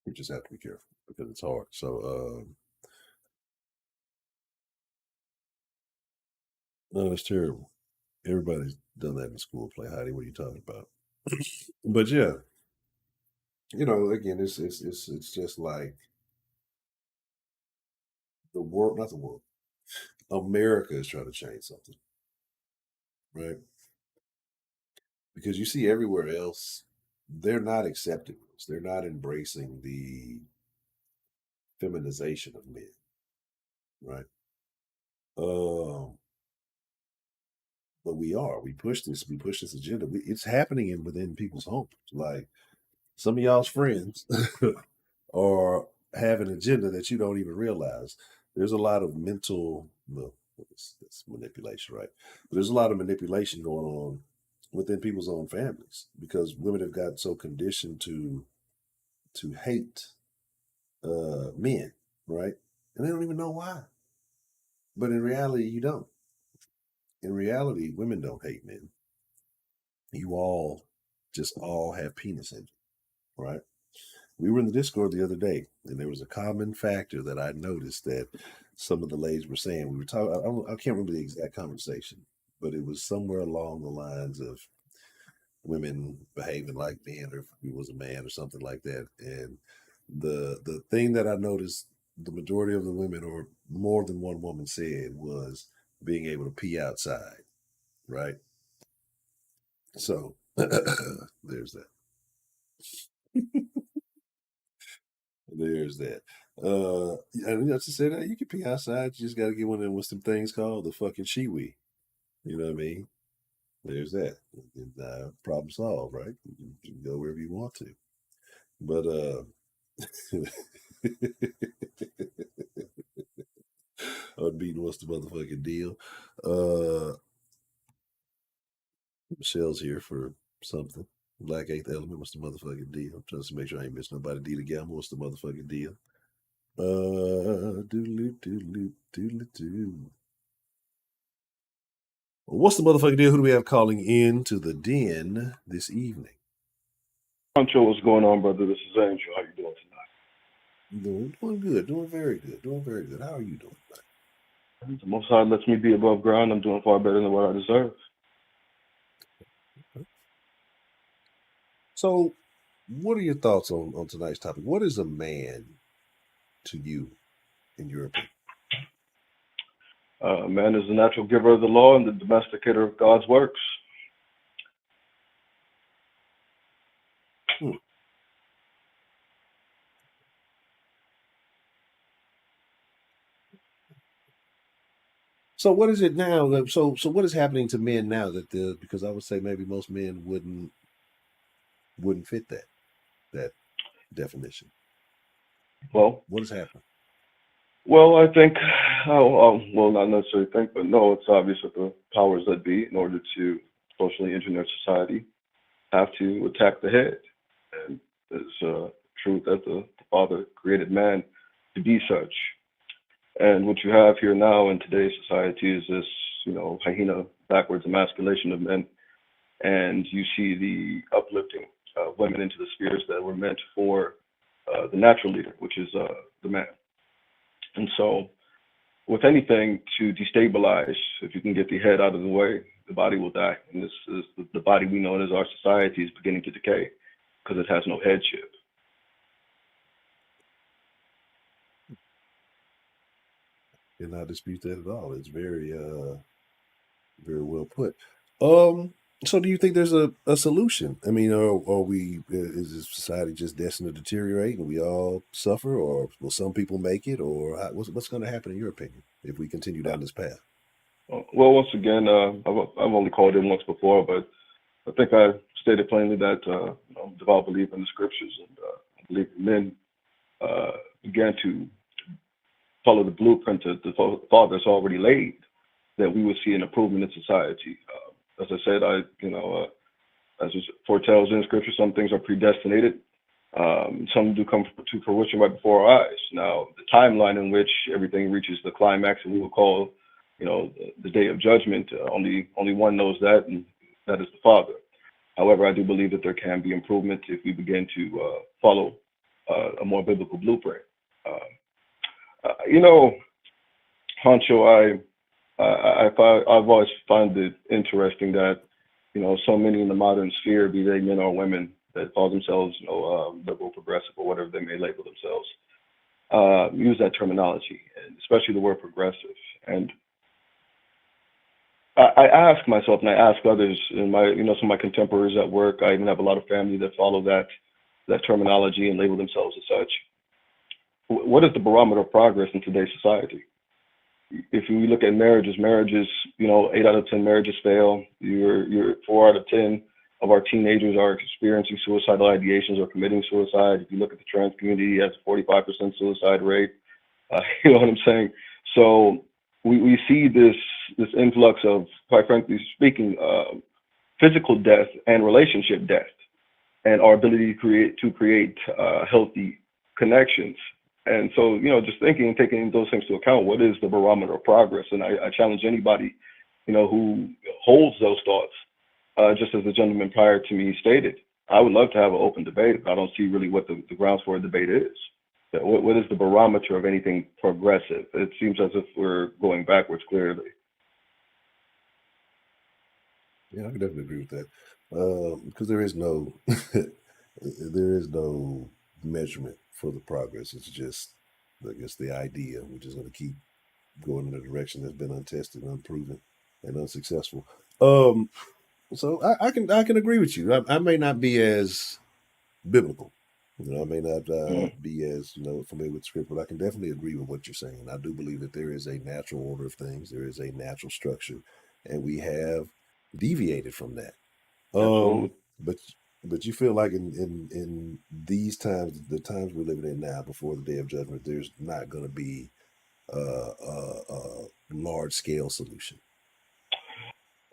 You just have to be careful because it's hard. So, no, it's terrible. Everybody's done that in school play. Heidi, what are you talking about? But yeah, again, it's just like the world, not the world. America is trying to change something, right? Because you see everywhere else, they're not accepting this. They're not embracing the feminization of men, right? Um, but we are. We push this. We push this agenda. It's happening within people's homes. Like, some of y'all's friends are have an agenda that you don't even realize. There's a lot of mental, well, it's manipulation, right? But there's a lot of manipulation going on within people's own families, because women have gotten so conditioned to hate men, right? And they don't even know why. But in reality, you don't. In reality, women don't hate men. You all have penis in you, right? We were in the Discord the other day, and there was a common factor that I noticed that some of the ladies were saying. We were talking. I can't remember the exact conversation, but it was somewhere along the lines of women behaving like men, or if he was a man, or something like that. And the thing that I noticed, the majority of the women, or more than one woman, said was being able to pee outside, right? So there's that. There's that. And to say that you can pee outside, you just got to get one of them with some things called the fucking shiwi. You know what I mean? There's that. And, problem solved, right? You can go wherever you want to. But unbeaten, what's the motherfucking deal? Uh, Michelle's here for something. Black Eighth Element, what's the motherfucking deal? I'm trying to make sure I ain't missing nobody. Dita Gamble, what's the motherfucking deal? Doodle doodle doodle doo. What's the motherfucking deal? Who do we have calling in to the den this evening? Pancho, what's going on, brother? This is Angel. How you doing tonight? Doing good. Doing very good. Doing very good. How are you doing tonight? The Most High lets me be above ground. I'm doing far better than what I deserve. So, what are your thoughts on tonight's topic? What is a man to you, in your opinion? Man is the natural giver of the law and the domesticator of God's works. Hmm. So what is it now? So what is happening to men now because I would say maybe most men wouldn't fit that definition. Well, What is happening? well, I think, well, not necessarily think, but no, it's obvious that the powers that be, in order to socially engineer society, have to attack the head. And it's truth that the Father created man to be such. And what you have here now in today's society is this, hyena backwards emasculation of men. And you see the uplifting of women into the spheres that were meant for the natural leader, which is the man. And so, with anything to destabilize, if you can get the head out of the way, the body will die. And this is the body we know as our society is beginning to decay because it has no headship. Cannot dispute that at all. It's very, very well put. So do you think there's a solution? I mean, are we, is this society just destined to deteriorate and we all suffer, or will some people make it, or what's going to happen in your opinion if we continue down this path? Well, once again, I've only called in once before, but I think I stated plainly that devout belief in the scriptures, and I believe men began to follow the blueprint that the Father's already laid, that we would see an improvement in society. As I said, as it foretells in Scripture, some things are predestinated. Some do come to fruition right before our eyes. Now, the timeline in which everything reaches the climax, and we will call, the day of judgment, only one knows that, and that is the Father. However, I do believe that there can be improvement if we begin to follow a more biblical blueprint. Honcho, I've always found it interesting that, so many in the modern sphere, be they men or women, that call themselves, liberal, progressive, or whatever they may label themselves, use that terminology, and especially the word progressive. And I ask myself, and I ask others, in some of my contemporaries at work, I even have a lot of family that follow that terminology and label themselves as such. What is the barometer of progress in today's society? If we look at marriages, 8 out of 10 marriages fail. You're 4 out of 10 of our teenagers are experiencing suicidal ideations or committing suicide. If you look at the trans community, it has a 45% suicide rate. You know what I'm saying? So we see this influx of, quite frankly speaking, physical death and relationship death, and our ability to create healthy connections. And so, just thinking and taking those things into account, what is the barometer of progress? And I challenge anybody, who holds those thoughts, just as the gentleman prior to me stated, I would love to have an open debate. I don't see really what the grounds for a debate is. What is the barometer of anything progressive? It seems as if we're going backwards clearly. Yeah, I can definitely agree with that. Because there is no there is no measurement for the progress. It's just, I guess, the idea, which is going to keep going in a direction that's been untested, unproven, and unsuccessful. So I can agree with you. I may not be as biblical. I may not be as familiar with script, but I can definitely agree with what you're saying. I do believe that there is a natural order of things. There is a natural structure, and we have deviated from that. Absolutely. But you feel like in these times, the times we're living in now, before the day of judgment, there's not going to be a large scale solution.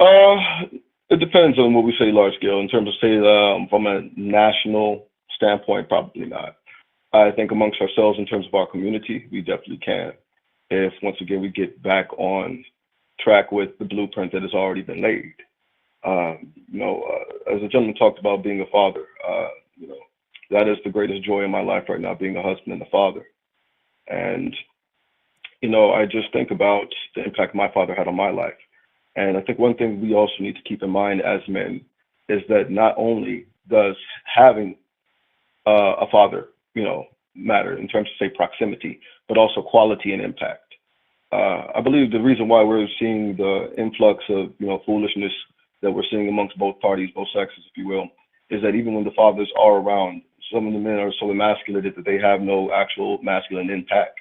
It depends on what we say large scale. In terms of, say, from a national standpoint, probably not. I think amongst ourselves, in terms of our community, we definitely can. If, once again, we get back on track with the blueprint that has already been laid. As the gentleman talked about being a father, that is the greatest joy in my life right now, being a husband and a father. And, I just think about the impact my father had on my life. And I think one thing we also need to keep in mind as men is that not only does having a father, matter in terms of, say, proximity, but also quality and impact. I believe the reason why we're seeing the influx of, foolishness that we're seeing amongst both parties, both sexes, if you will, is that even when the fathers are around, some of the men are so emasculated that they have no actual masculine impact.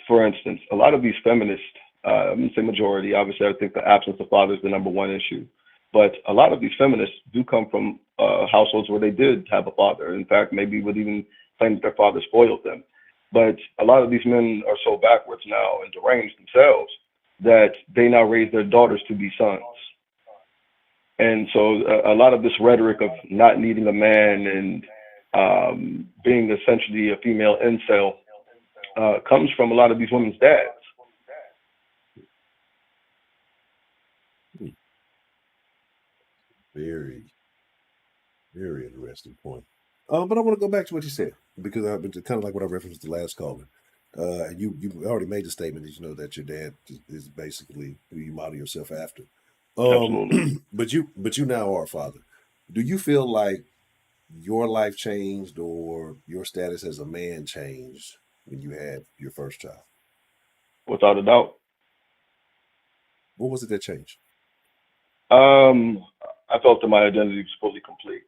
For instance, a lot of these feminists, I wouldn't say majority, obviously I think the absence of father is the number one issue, but a lot of these feminists do come from households where they did have a father. In fact, maybe would even claim that their father spoiled them. But a lot of these men are so backwards now and deranged themselves that they now raise their daughters to be sons. And so a lot of this rhetoric of not needing a man and being essentially a female incel comes from a lot of these women's dads. Hmm. Very, very interesting point. But I want to go back to what you said because I've been kind of like what I referenced the last caller. You already made the statement that you know that your dad is basically who you model yourself after. Um, Absolutely. but you now are a father. Do you feel like your life changed or your status as a man changed when you had your first child? Without a doubt. What was it that changed? Um, I felt that my identity was fully complete.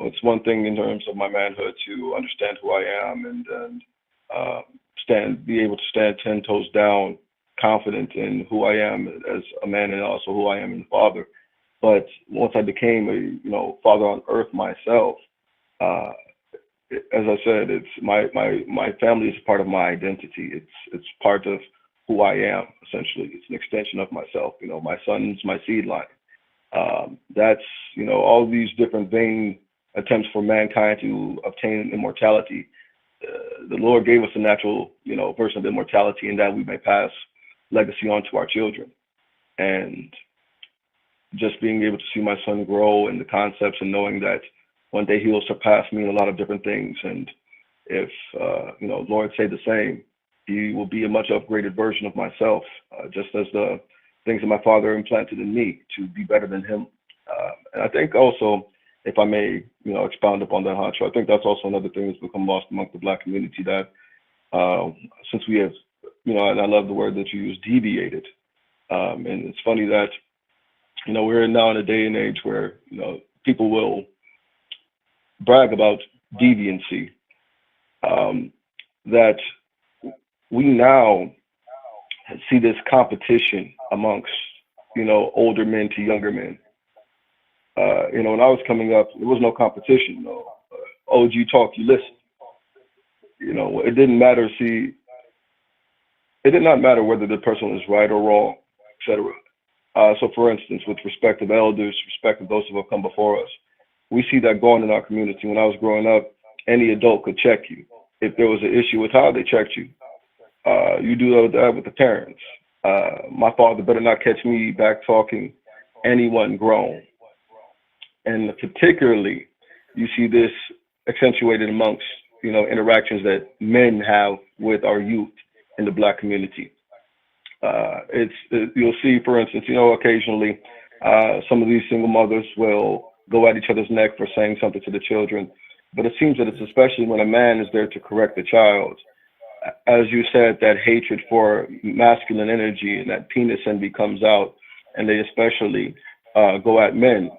It's one thing in terms of my manhood to understand who I am and be able to stand 10 toes down, confident in who I am as a man and also who I am as a father. But once I became a father on earth myself, uh, as I said, it's my family is part of my identity. It's part of who I am essentially. It's an extension of myself. My son's my seed line. That's all these different vain attempts for mankind to obtain immortality. The Lord gave us a natural version of immortality, in that we may pass legacy on to our children. And just being able to see my son grow in the concepts and knowing that one day he will surpass me in a lot of different things. And if Lord say the same, he will be a much upgraded version of myself, just as the things that my father implanted in me to be better than him. And I think also, if I may, expound upon that, Hancho, I think that's also another thing that's become lost amongst the Black community, that uh, since we have, and I love the word that you use, deviated. And it's funny that we're now in a day and age where people will brag about deviancy. Um, that we now see this competition amongst older men to younger men. When I was coming up, there was no competition. OG talk, you listen. It didn't matter. See, it did not matter whether the person was right or wrong, etc. So, for instance, with respect of elders, respect of those who have come before us, we see that going in our community. When I was growing up, any adult could check you. If there was an issue with how they checked you, you do that with the parents. My father better not catch me back talking anyone grown. And particularly, you see this accentuated amongst, interactions that men have with our youth in the Black community. You'll see, for instance, occasionally some of these single mothers will go at each other's neck for saying something to the children. But it seems that it's especially when a man is there to correct the child. As you said, that hatred for masculine energy and that penis envy comes out, and they especially go at men,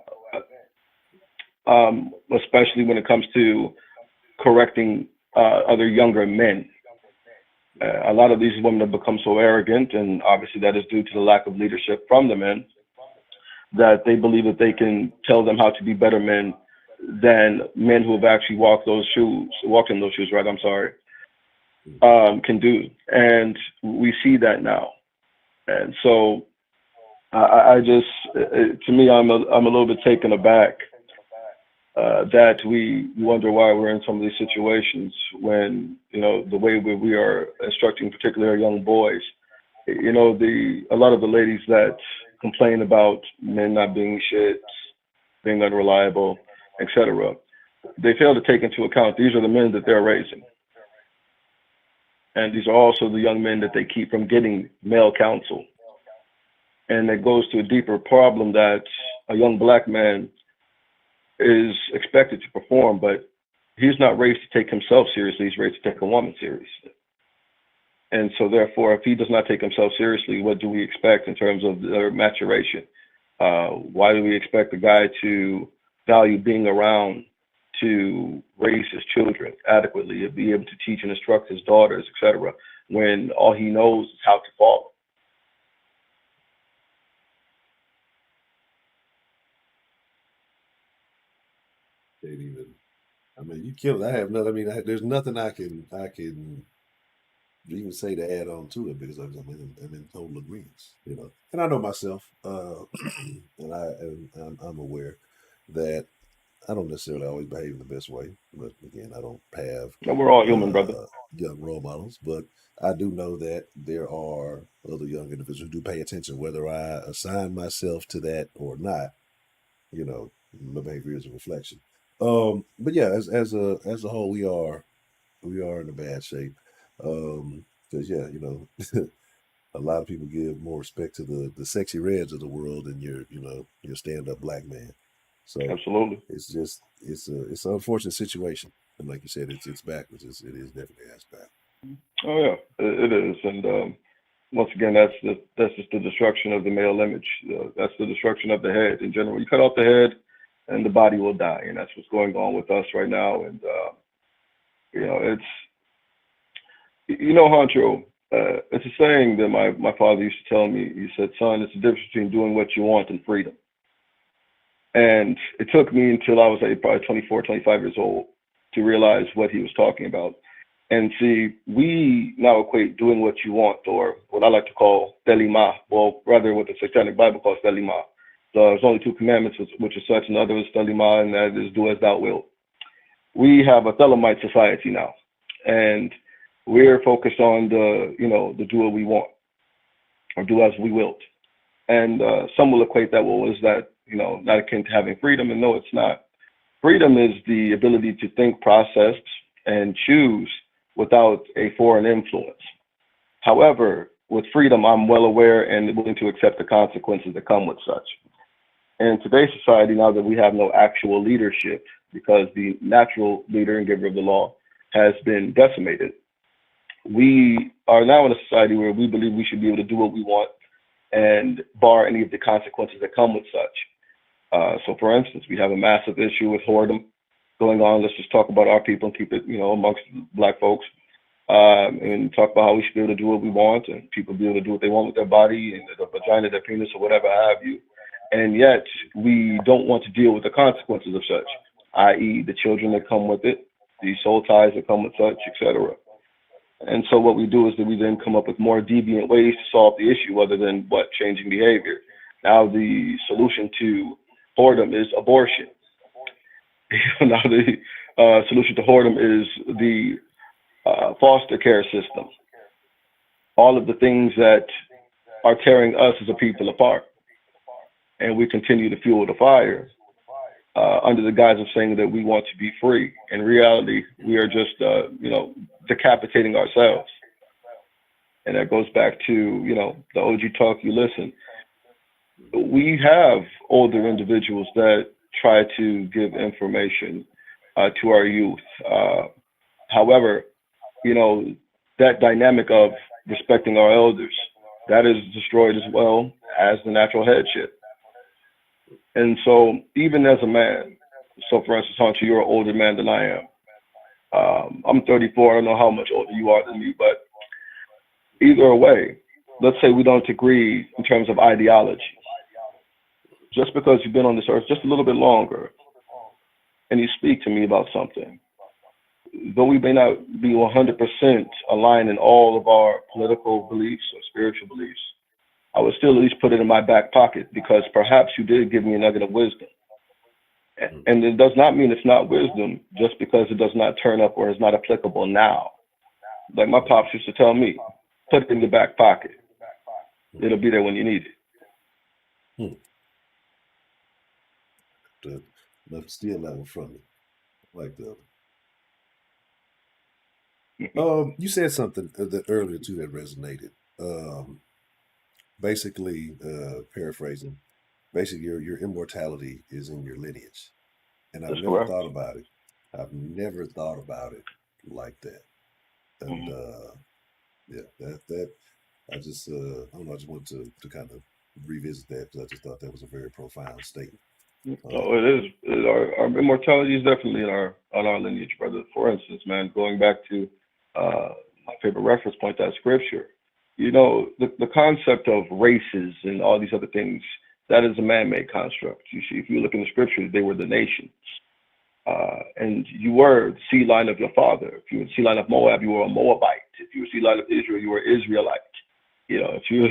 especially when it comes to correcting other younger men. A lot of these women have become so arrogant, and obviously that is due to the lack of leadership from the men, that they believe that they can tell them how to be better men than men who have actually walked in those shoes, right? I'm sorry, can do. And we see that now. And so I just, to me, I'm a little bit taken aback that we wonder why we're in some of these situations when the way we are instructing, particularly our young boys. A lot of the ladies that complain about men not being shit, being unreliable, etc. They fail to take into account these are the men that they're raising, and these are also the young men that they keep from getting male counsel. And it goes to a deeper problem that a young Black man is expected to perform, but he's not raised to take himself seriously. He's raised to take a woman seriously. And so, therefore, if he does not take himself seriously, what do we expect in terms of their maturation? Why do we expect a guy to value being around to raise his children adequately, to be able to teach and instruct his daughters, etc., when all he knows is how to follow? Can't even. I mean, you kill it. I have nothing. I mean, there's nothing I can even say to add on to it because I'm in total agreement, you know. And I know myself, I'm aware that I don't necessarily always behave in the best way, but again, I don't have And we're all human, brother. uh, young role models. But I do know that there are other young individuals who do pay attention, whether I assign myself to that or not. You know, my behavior is a reflection. But yeah, as a whole, we are in a bad shape. Because yeah, you know, a lot of people give more respect to the sexy reds of the world than your stand up black man. So Absolutely. it's just it's an unfortunate situation. And like you said, it's backwards. It is definitely ass back. Oh yeah, it is. And once again, that's just the destruction of the male image. That's the destruction of the head in general. You cut off the head, and the body will die, and that's what's going on with us right now. And it's Honcho. It's a saying that my father used to tell me. He said, "Son, it's the difference between doing what you want and freedom." And it took me until I was like probably 24, 25 years old to realize what he was talking about. And see, we now equate doing what you want, or what I like to call delima, well, rather what the Satanic Bible calls delima. So there's only two commandments, which is such, and other is delima, and that is do as thou wilt. We have a Thelemite society now, and we're focused on the do what we want, or do as we wilt. And some will equate that, well, is that, not akin to having freedom? And no, it's not. Freedom is the ability to think, process, and choose without a foreign influence. However, with freedom, I'm well aware and willing to accept the consequences that come with such. In today's society, now that we have no actual leadership, because the natural leader and giver of the law has been decimated, we are now in a society where we believe we should be able to do what we want and bar any of the consequences that come with such. So, for instance, we have a massive issue with whoredom going on. Let's just talk about our people and keep it, amongst black folks, and talk about how we should be able to do what we want, and people be able to do what they want with their body and their vagina, their penis, or whatever have you. And yet, we don't want to deal with the consequences of such, i.e., the children that come with it, the soul ties that come with such, etc. And so what we do is that we then come up with more deviant ways to solve the issue other than changing behavior. Now the solution to whoredom is abortion. Now the solution to whoredom is the foster care system. All of the things that are tearing us as a people apart. And we continue to fuel the fire under the guise of saying that we want to be free. In reality, we are just, decapitating ourselves. And that goes back to, the OG talk you listen. We have older individuals that try to give information to our youth. However, that dynamic of respecting our elders, that is destroyed as well as the natural headship. And so even as a man, so for instance, Hunter, you're an older man than I am. I'm 34. I don't know how much older you are than me, but either way, let's say we don't agree in terms of ideology. Just because you've been on this earth just a little bit longer and you speak to me about something, though we may not be 100% aligned in all of our political beliefs or spiritual beliefs, I would still at least put it in my back pocket because perhaps you did give me a nugget of wisdom. And it does not mean it's not wisdom just because it does not turn up or is not applicable now. Like my pops used to tell me, put it in your back pocket. It'll be there when you need it. But still level from me, like the. You said something that earlier too that resonated. Basically, paraphrasing, basically your immortality is in your lineage, and I've That's never correct. thought about it. I've never thought about it like that, and yeah, that I just I don't know. I just wanted to kind of revisit that because I just thought that was a very profound statement. Oh, it is. Our immortality is definitely in our lineage, brother. For instance, man, going back to my favorite reference point, that scripture. The concept of races and all these other things, that is a man-made construct. You see, if you look in the scriptures, they were the nations. And you were the seed line of your father. If you were the seed line of Moab, you were a Moabite. If you were the seed line of Israel, you were Israelite. If you,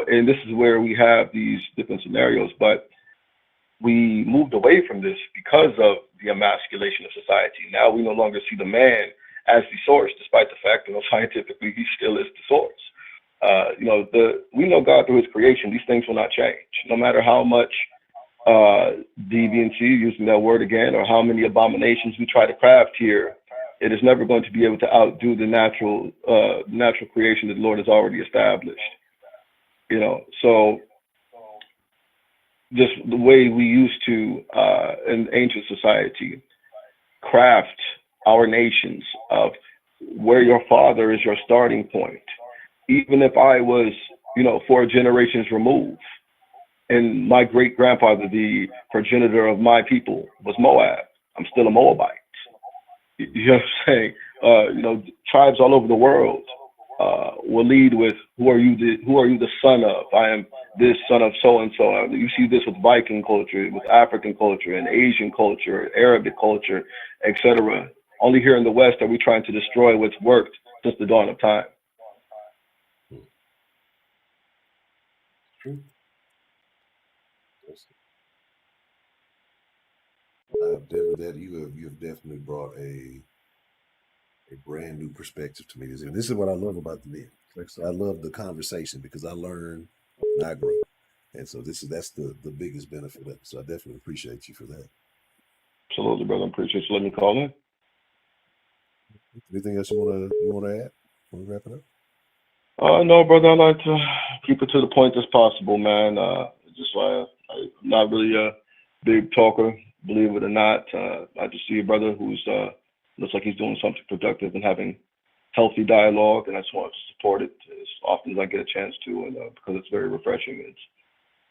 and this is where we have these different scenarios. But we moved away from this because of the emasculation of society. Now we no longer see the man as the source, despite the fact that scientifically he still is the source. We know God through His creation. These things will not change, no matter how much deviancy, using that word again, or how many abominations we try to craft here. It is never going to be able to outdo the natural creation that the Lord has already established. So just the way we used to in ancient society craft our nations of where your father is your starting point. Even if I was, 4 generations removed, and my great grandfather, the progenitor of my people, was Moab, I'm still a Moabite. You know what I'm saying? Tribes all over the world will lead with, who are you the son of? I am this son of so and so. You see this with Viking culture, with African culture, and Asian culture, Arabic culture, etc. Only here in the West are we trying to destroy what's worked since the dawn of time. True. You have definitely brought a brand new perspective to me. And this is what I love about the men. Like, so I love the conversation because I learn and I grow. And so that's the biggest benefit of it. So I definitely appreciate you for that. Absolutely, brother. I appreciate you letting me call in. Anything else you wanna add? Want to wrap it up? No, brother. I like to keep it to the point as possible, man. Just why I'm not really a big talker, believe it or not. I just see a brother who's looks like he's doing something productive and having healthy dialogue, and I just want to support it as often as I get a chance to, and because it's very refreshing.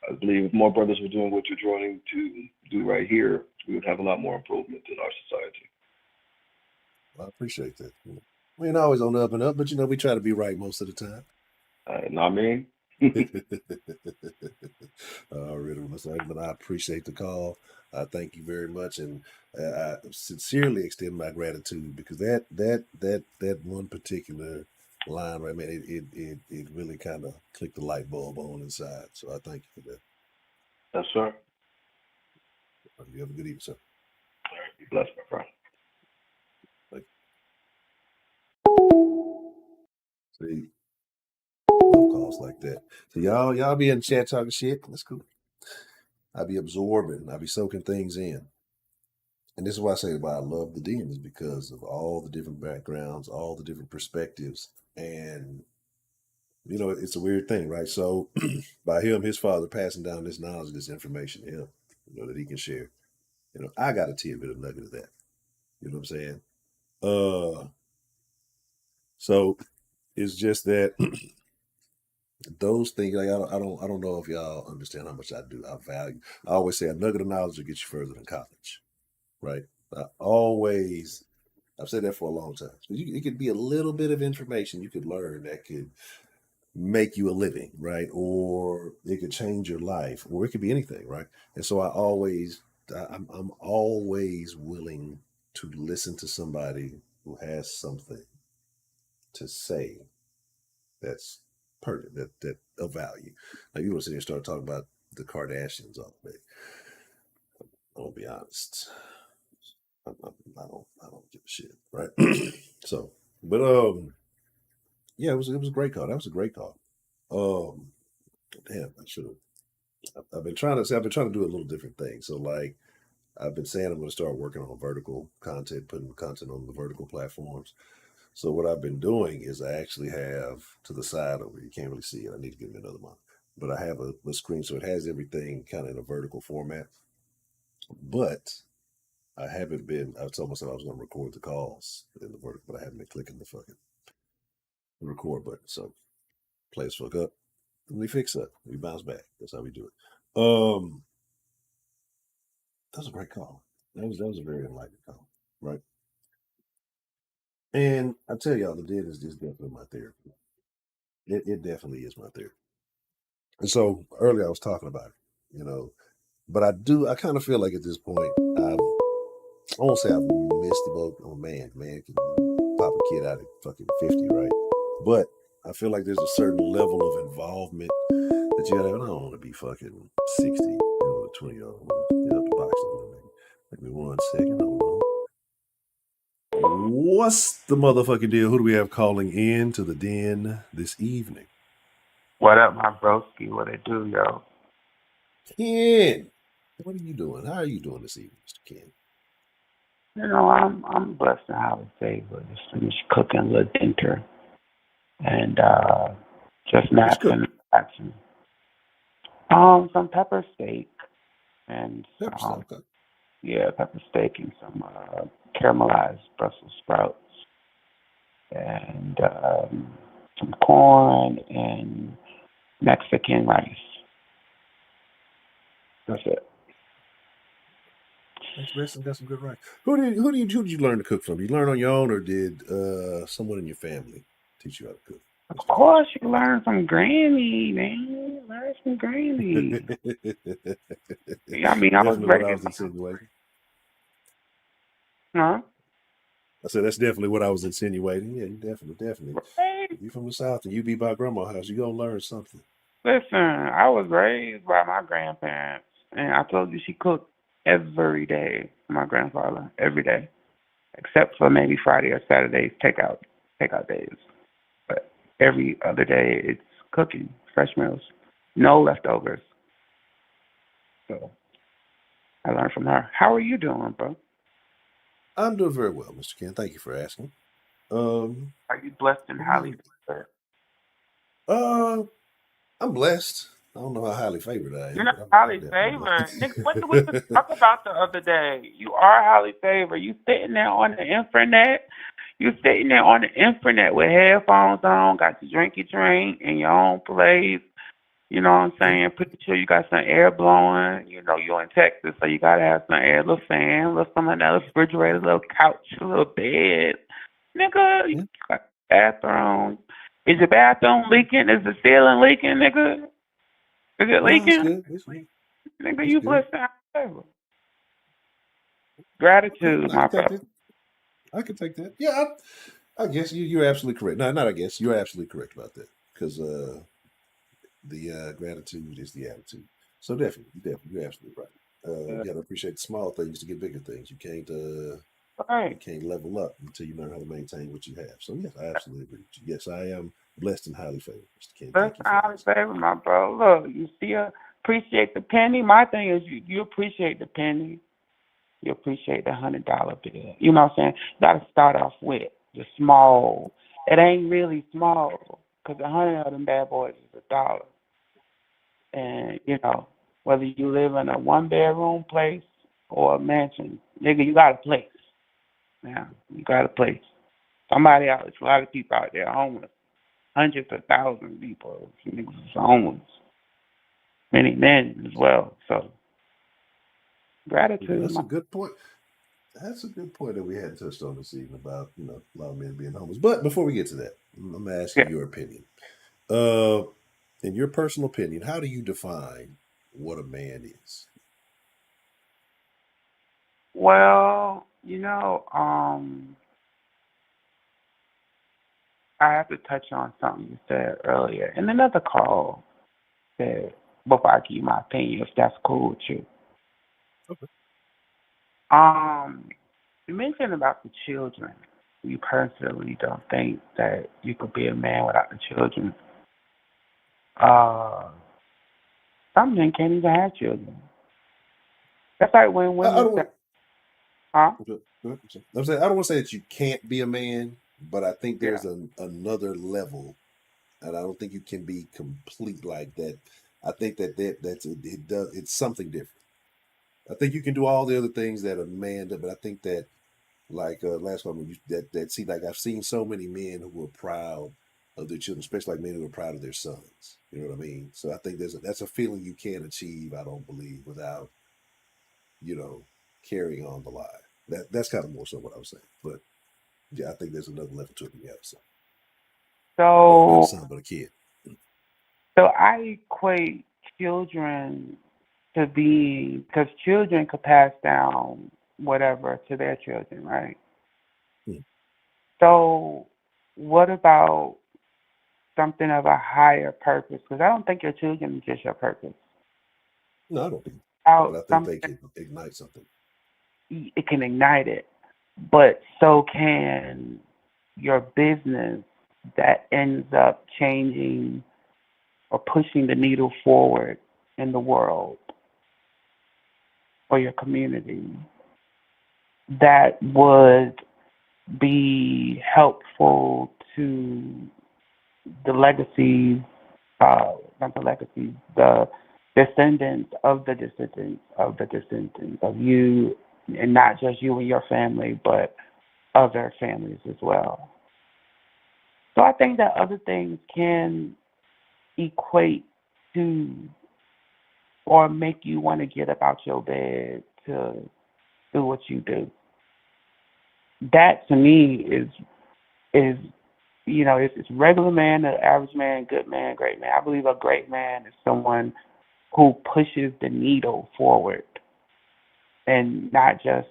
I believe if more brothers were doing what you're trying to do right here, we would have a lot more improvement in our society. Well, I appreciate that. We ain't always on the up and up, but we try to be right most of the time. Not me. But I appreciate the call. I thank you very much, and I sincerely extend my gratitude because that one particular line, right, man, it really kind of clicked the light bulb on inside. So I thank you for that. Yes, sir. You have a good evening, sir. All right, be blessed, my friend. See, love calls like that. So y'all be in the chat talking shit. That's cool. I be absorbing. I be soaking things in. And this is why I say why I love the Den is because of all the different backgrounds, all the different perspectives. And, it's a weird thing, right? So by his father passing down this knowledge, this information to him, that he can share, I got a tidbit of nugget of that. You know what I'm saying? So it's just that those things, like, I don't know if y'all understand how much I value. I always say a nugget of knowledge will get you further than college, right? I've said that for a long time. It could be a little bit of information you could learn that could make you a living, right? Or it could change your life, or it could be anything, right? And so I'm always willing to listen to somebody who has something to say that's pertinent, that of value. Now you want to sit here and start talking about the Kardashians all day. I'll be honest. I don't give a shit, right? So, but yeah, it was a great call. That was a great call. Damn, I should have. I've been trying to do a little different thing. So, like, I've been saying I'm going to start working on vertical content, putting content on the vertical platforms. So what I've been doing is I actually have to the side over. You can't really see it. I need to give me another one. But I have a screen, so it has everything kind of in a vertical format. But I haven't been. I told myself I was going to record the calls in the vertical, but I haven't been clicking the fucking record button. So play us fuck up. Then we fix up. We bounce back. That's how we do it. That was a great call. That was a very enlightening call, right? And I tell y'all, the Den is just definitely my therapy. It definitely is my therapy. And so earlier I was talking about it, but I kind of feel like at this point I won't say I've missed the boat. Oh man can pop a kid out at fucking 50, right? But I feel like there's a certain level of involvement that you gotta have. I don't want to be fucking 60, with a 20-year-old. Get up the box a little bit. Give me 1 second. Hold on. What's the motherfucking deal? Who do we have calling in to the den this evening? What up, my broski? What it do, yo? Ken, what are you doing? How are you doing this evening, Mr. Ken? You know, I'm blessed and highly favored. Just finished cooking a little dinner and just What you napping cook? and relaxing. Some pepper steak and Pepper some stuff. Okay. pepper steak and some caramelized Brussels sprouts and some corn and Mexican rice. That's it. Thanks, Preston. Got some good rice. Who did you learn to cook from? You learn on your own, or did someone in your family teach you how to cook, Of Mr. Ken? course, you learn from Granny, man. Learn from Granny. I mean, I was Definitely what I raised was insinuating. Huh? I said that's definitely what I was insinuating. Yeah, you definitely. Right. If you from the South and you be by grandma's house, you gonna learn something. Listen, I was raised by my grandparents, and I told you she cooked every day. My grandfather, every day, except for maybe Friday or Saturdays, takeout days. But every other day, it's cooking, fresh meals, no leftovers. So I learned from her. How are you doing, bro? I'm doing very well, Mr. Ken. Thank you for asking. Um, Are you blessed and what do highly you? favored? I'm blessed. I don't know how highly favored I You're am, not but I'm highly definitely favored. Nigga, what did we just blessed. talk about the other day? You are highly favored. You sitting there on the internet. You sitting there on the internet with headphones on, got your drinky drink in your own place. You know what I'm Yeah, saying? Pretty sure you got some air blowing. You know, you're in Texas, so you gotta have some air, a little fan, a little something like that, a little refrigerator, a little couch, a little bed. Nigga, you yeah. got bathroom. Is your bathroom leaking? Is the ceiling leaking, nigga? Is it No, it's leaking? good. It's good. Nigga, It's you good. blessed and highly favored. Okay, Gratitude, I my can take brother. that. I can take that. Yeah, I guess you're absolutely correct. No, not I guess you're absolutely correct about that because the gratitude is the attitude. So definitely, you're absolutely right. You Yeah, got to appreciate the small things to get bigger things. You right. can't level up until you learn how to maintain what you have. So yes, I absolutely agree with you. Yes, I am blessed and highly favored, Mr. Ken. Blessed Thank you and for highly asking. favored, my bro. Look, you still appreciate the penny. My thing is you appreciate the penny. You appreciate the $100 bill. You know what I'm saying? You got to start off with the small. It ain't really small because 100 of them bad boys is $1. And, you know, whether you live in a one-bedroom place or a mansion, nigga, you got a place. Now, you got a place. Somebody out, there's a lot of people out there homeless. Hundreds of thousands of people, niggas is homeless. Many men as well. So, gratitude, That's a my. good point. That's a good point that we hadn't touched on this evening about a lot of men being homeless. But before we get to that, I'm gonna ask you Yeah. your opinion. Uh, in your personal opinion, how do you define what a man is? Well, I have to touch on something you said earlier. In another call, said, before I give you my opinion, if that's cool with you. Okay. Um, you mentioned about the children. You personally don't think that you could be a man without the children. Uh, some men can't even have children. That's like when I women don't say, want. huh? I'm saying I don't want to say that you can't be a man, but I think Yeah. there's another level, and I don't think you can be complete like that. I think it's something different. I think you can do all the other things that a man does, but I think that like last one when you that see like I've seen so many men who are proud of their children, especially like men who are proud of their sons. You know what I mean? So I think that's a feeling you can achieve. I don't believe without you know carrying on the lie. That's kind of more so what I was saying. But yeah, I think there's another level to it. Yeah, so not a So, son, but a kid. so I equate children to being, because children could pass down. whatever to their children, right? Hmm. So, what about something of a higher purpose? Because I don't think your children is just your purpose. No, I don't think, but Out I think they something, can ignite something. it can ignite it, but so can your business that ends up changing or pushing the needle forward in the world or your community that would be helpful to the legacies, not the legacies, the descendants of the descendants of the descendants of you, and not just you and your family, but other families as well. So I think that other things can equate to or make you want to get up out your bed to do what you do. That to me is it's regular man, the average man, good man, great man. I believe a great man is someone who pushes the needle forward and not just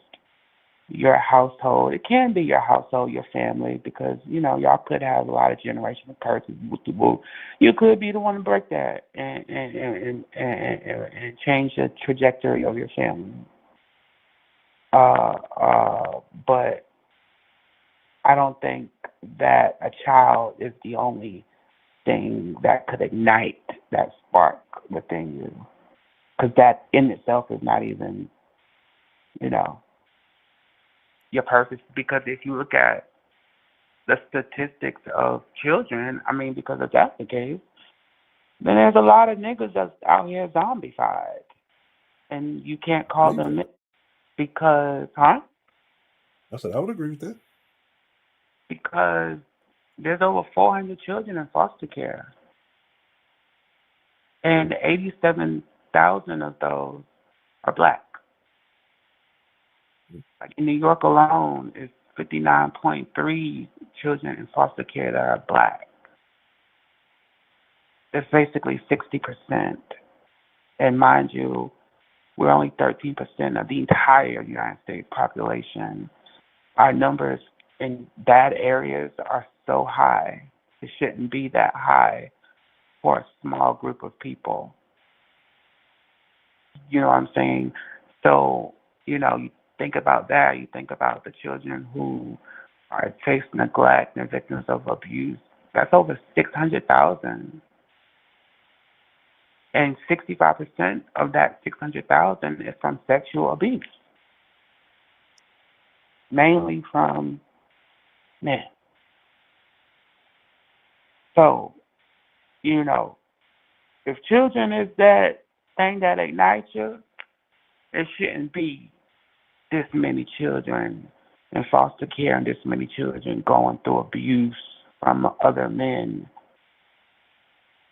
your household. It can be your household, your family, because y'all could have a lot of generational curses with the woo. You could be the one to break that and change the trajectory of your family. But I don't think that a child is the only thing that could ignite that spark within you, because that in itself is not even, you know, your purpose. Because if you look at the statistics of children, I mean, because if that's the case, then there's a lot of niggas that's out here zombified, and you can't call Believe them that. niggas because, huh? I said I would agree with that. Because there's over 400 children in foster care, and 87,000 of those are black. Like in New York alone, is 59.3 children in foster care that are black. That's basically 60%. And mind you, we're only 13% of the entire United States population. Our numbers in bad areas are so high. It shouldn't be that high for a small group of people. You know what I'm saying? So, you think about that. You think about the children who are faced neglect and victims of abuse. That's over 600,000. And 65% of that 600,000 is from sexual abuse, mainly from men. So, if children is that thing that ignites you, it shouldn't be this many children in foster care and this many children going through abuse from other men.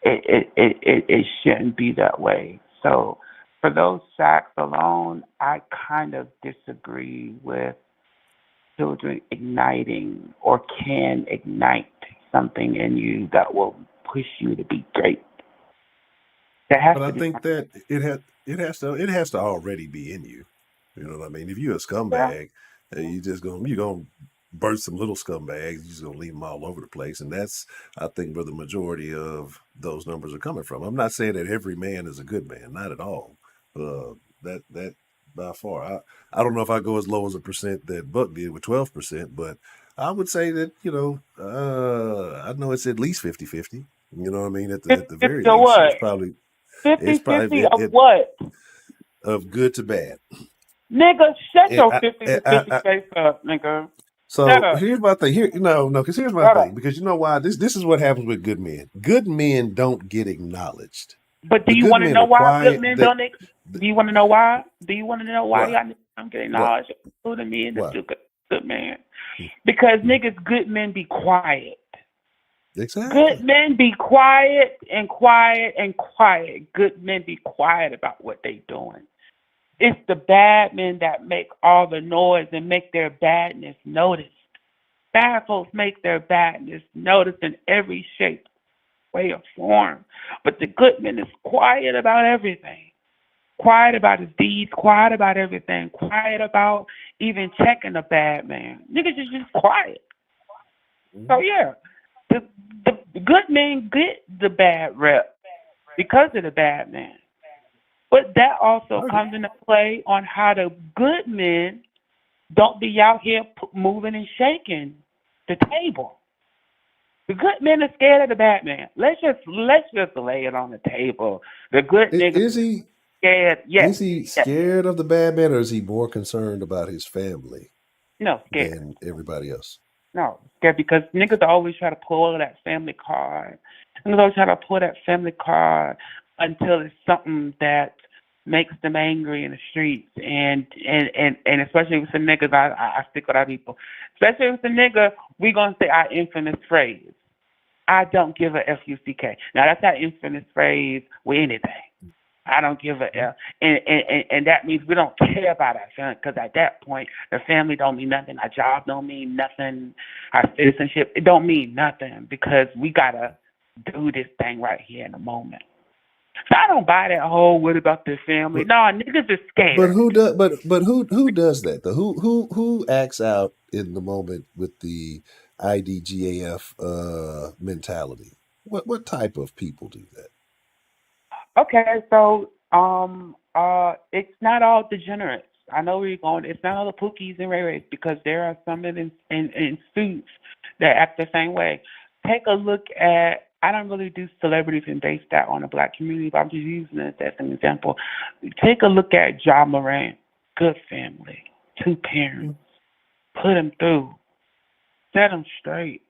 It shouldn't be that way. So for those facts alone, I kind of disagree with children igniting or can ignite something in you that will push you to be great. There has But I to be think something. that it has to already be in you. You know what I mean? If you're a Yeah. scumbag, you gonna birth some little scumbags. You're just gonna leave them all over the place, and that's, I think, where the majority of those numbers are coming from. I'm not saying that every man is a good man, not at all. That by far, I don't know if I go as low as a percent that Buck did with 12%, but I would say that I know it's at least 50-50. You know what I mean? At the 50 very or least, what? it's 50-50 probably of what? of good to bad. Nigga, shut And your 50 to 50 face up, nigga. Shut so up. here's my thing. Here, no, no, because here's my Shut thing. up. Because you know why? This is what happens with good men. Good men don't get acknowledged. But do The you good want to men know are why good quiet. men don't? Do you want to know why? Do you want to know why Why? y'all I'm getting Why? knowledge of me and the Why? good man? Because Mhm. niggas, good men be quiet. Good Exactly. men be quiet and quiet and quiet. Good men be quiet about what they doing. It's the bad men that make all the noise and make their badness noticed. Bad folks make their badness noticed in every shape, way, or form. But the good man is quiet about everything. quiet about his deeds, quiet about everything, quiet about even checking a bad man. Niggas is just quiet. So Mhm. yeah, the the good men get the bad rep because of the bad man. But that also I agree. comes into play on how the good men don't be out here moving and shaking the table. The good men are scared of the bad man. Let's just lay it on the table. The good niggas Is he scared. Yes, is he yes. scared of the bad man, or is he more concerned about his family No, scared. than everybody else? No, scared because niggas always try to pull that family card. Niggas always try to pull that family card until it's something that makes them angry in the streets. And especially with the niggas, I stick with our people. Especially with the nigga, we gonna say our infamous phrase. I don't give a F-U-C-K. Now that's our infamous phrase with anything. I don't give a F. And that means we don't care about our family because at that point, the family don't mean nothing. Our job don't mean nothing. Our citizenship, it don't mean nothing because we got to do this thing right here in the moment. So I don't buy that whole what about the family. But No, niggas is but scared. who does but who does that? The who acts out in the moment with the IDGAF mentality? What type of people do that? Okay, so it's not all degenerates. I know where you're going. It's not all the Pookies and Ray Rays because there are some in suits that act the same way. Take a look at. I don't really do celebrities and base that on the black community, but I'm just using it as an example. Take a look at Ja Morant. Good family, two parents, Mhm. put him through, set him straight.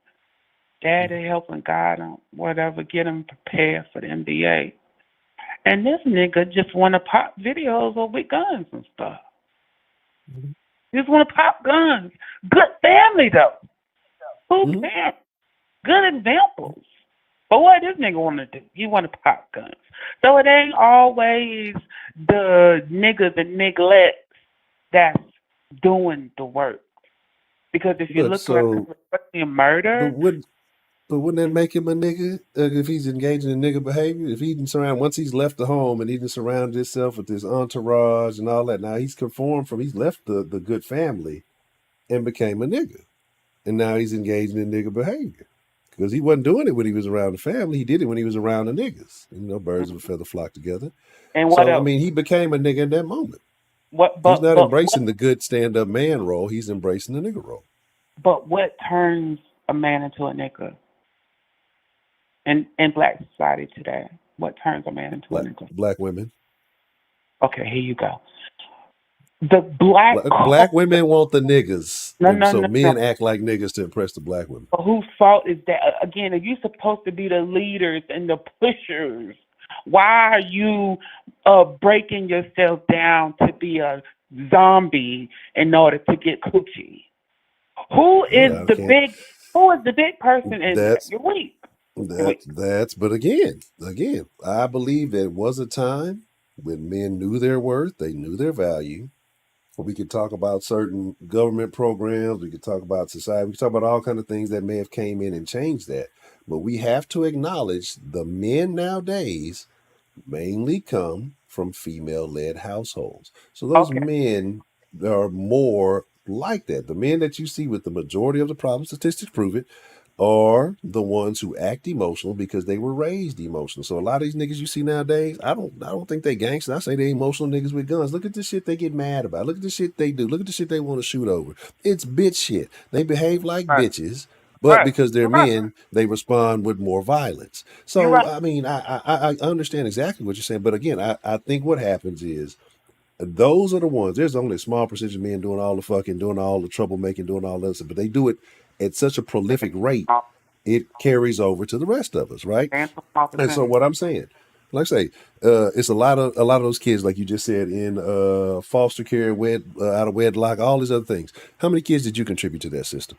Daddy helping guide him, whatever, get him prepared for the NBA. And this nigga just want to pop videos of with guns and stuff. Mhm. Just want to pop guns. Good family though. Who Mhm. cares? Good examples. But what this nigga want to do? He want to pop guns. So it ain't always the nigga, the neglect that's doing the work. Because if you But look at so especially but murder, would but wouldn't that make him a nigga if he's engaging in nigga behavior? If he didn't surround once he's left the home and he didn't surround himself with his entourage and all that. Now he's left the good family and became a nigga. And now he's engaging in nigga behavior. Because he wasn't doing it when he was around the family. He did it when he was around the niggas. You know, birds of a feather flock together. and what So I else? mean, he became a nigga in that moment. What? He's But not but what? embracing the good stand up man role. He's embracing the nigga role. But what turns a man into a nigga in black society today? What turns a man into a nigga? Black women. Okay, here you go. The black Black culture. women want the niggas, No, and no, so no, no. men act like niggas to impress the black women. But whose fault is that? Again, are you supposed to be the leaders and the pushers? Why are you breaking yourself down to be a zombie in order to get coochie? Who is I the can't. big? Who is the big person in there? That's You're weak. You're weak. that's. But again, I believe there was a time when men knew their worth, they knew their value. We could talk about certain government programs. We could talk about society. We could talk about all kind of things that may have came in and changed that. But we have to acknowledge the men nowadays mainly come from female-led households. So those Okay. men are more like that. The men that you see with the majority of the problems, statistics prove it, are the ones who act emotional because they were raised emotional. So a lot of these niggas you see nowadays, I don't think they gangsters. I say they emotional niggas with guns. Look at the shit they get mad about. Look at the shit they do. Look at the shit they want to shoot over. It's bitch shit. They behave like Right. bitches, but Right. because they're You're right. men, they respond with more violence. You're So right. I mean, I understand exactly what you're saying, but again, I think what happens is those are the ones. There's only a small percentage of men doing all the fucking, doing all the troublemaking, doing all that stuff, but they do it at such a prolific rate it carries over to the rest of us, right? Stand for small And so percentage. what I'm saying, like I say, it's a lot of those kids, like you just said, in foster care, out of wedlock, all these other things. How many kids did you contribute to that system?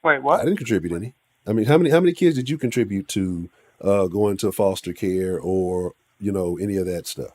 Wait, I what? didn't contribute any. I mean, how many kids did you contribute to going to foster care or any of that stuff?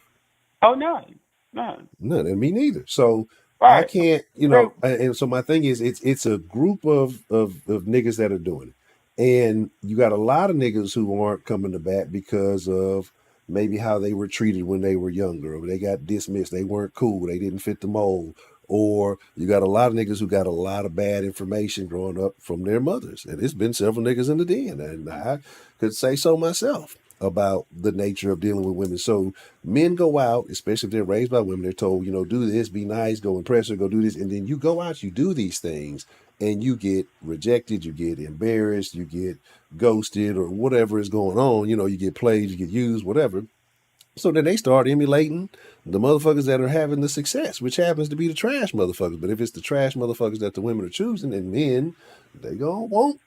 Oh, none. None. None, and me neither. So I Right. can't, True. and so my thing is, it's a group of niggas that are doing it, and you got a lot of niggas who aren't coming to bat because of maybe how they were treated when they were younger, or they got dismissed, they weren't cool, they didn't fit the mold, or you got a lot of niggas who got a lot of bad information growing up from their mothers. And it's been several niggas in the den, and I could say so myself about the nature of dealing with women. So men go out, especially if they're raised by women, they're told, do this, be nice, go impress her, go do this, and then you go out, you do these things, and you get rejected, you get embarrassed, you get ghosted, or whatever is going on. You get played, you get used, whatever. So then they start emulating the motherfuckers that are having the success, which happens to be the trash motherfuckers. But if it's the trash motherfuckers that the women are choosing, and men, they gonna want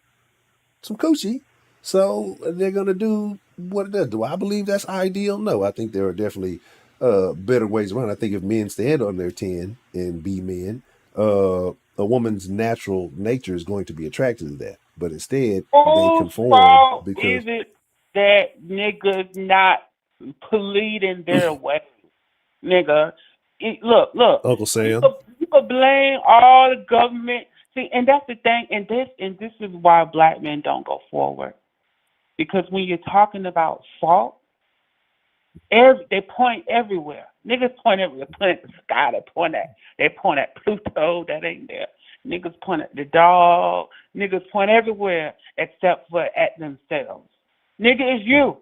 some coochie. So they're gonna do what it does. Do I believe that's ideal? No, I think there are definitely better ways around. I think if men stand on their 10 and be men, a woman's natural nature is going to be attracted to that. But instead, they Whose conform fault because is it that niggas not pleading their way? Nigga, look. Uncle You Sam. could, you could blame all the government. See, and that's the thing. And this is why black men don't go forward. Because when you're talking about fault, they point everywhere. Niggas point everywhere. They point at the sky. They point at Pluto. That ain't there. Niggas point at the dog. Niggas point everywhere except for at themselves. Nigga, it's you.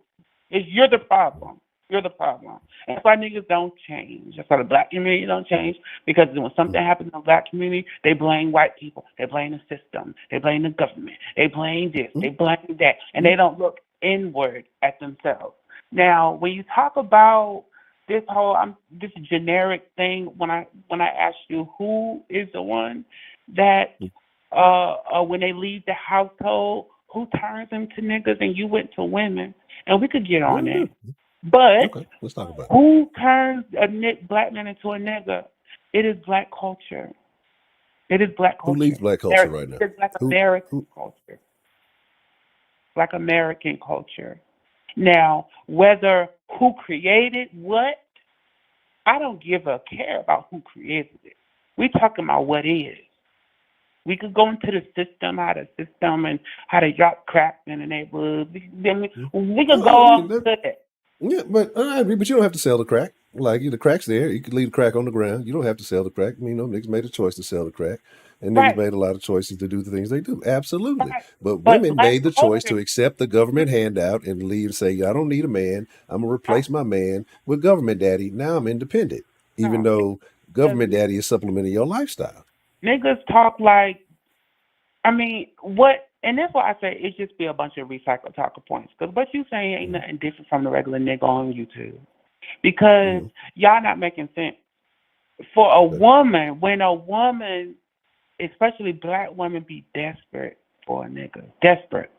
You're the problem. You're the problem. And that's why niggas don't change. That's why the black community don't change. Because when something happens in the black community, they blame white people. They blame the system. They blame the government. They blame this. They blame that. And they don't look inward at themselves. Now, when you talk about this whole this generic thing, when I ask you who is the one that when they leave the household, who turns them to niggas, and you went to women, and we could get on it. But Okay, let's talk about it. who turns a black man into a nigga? It is black culture. It is black culture. Who leads black culture right now? It is black American culture. Black American culture. Now, whether who created what, I don't give a care about who created it. We're talking about what is. We could go into the system, how the system and how they drop crack in the neighborhood. We could go on to that. Yeah, but I agree. But you don't have to sell the crack. Like the crack's there. You could leave the crack on the ground. You don't have to sell the crack. Niggas made a choice to sell the crack, and niggas made a lot of choices to do the things they do. Absolutely. Right. But But women black made the choice to culture, accept the government handout and leave and say, I don't need a man. I'm gonna replace my man with government daddy. Now I'm independent, even though government daddy is supplementing your lifestyle. niggas talk like, what, and that's why I say it just be a bunch of recycled talking points. Because what you saying ain't nothing different from the regular nigga on YouTube. Because y'all not making sense. For a woman, when a woman, especially black women, be desperate for a nigga. Desperate.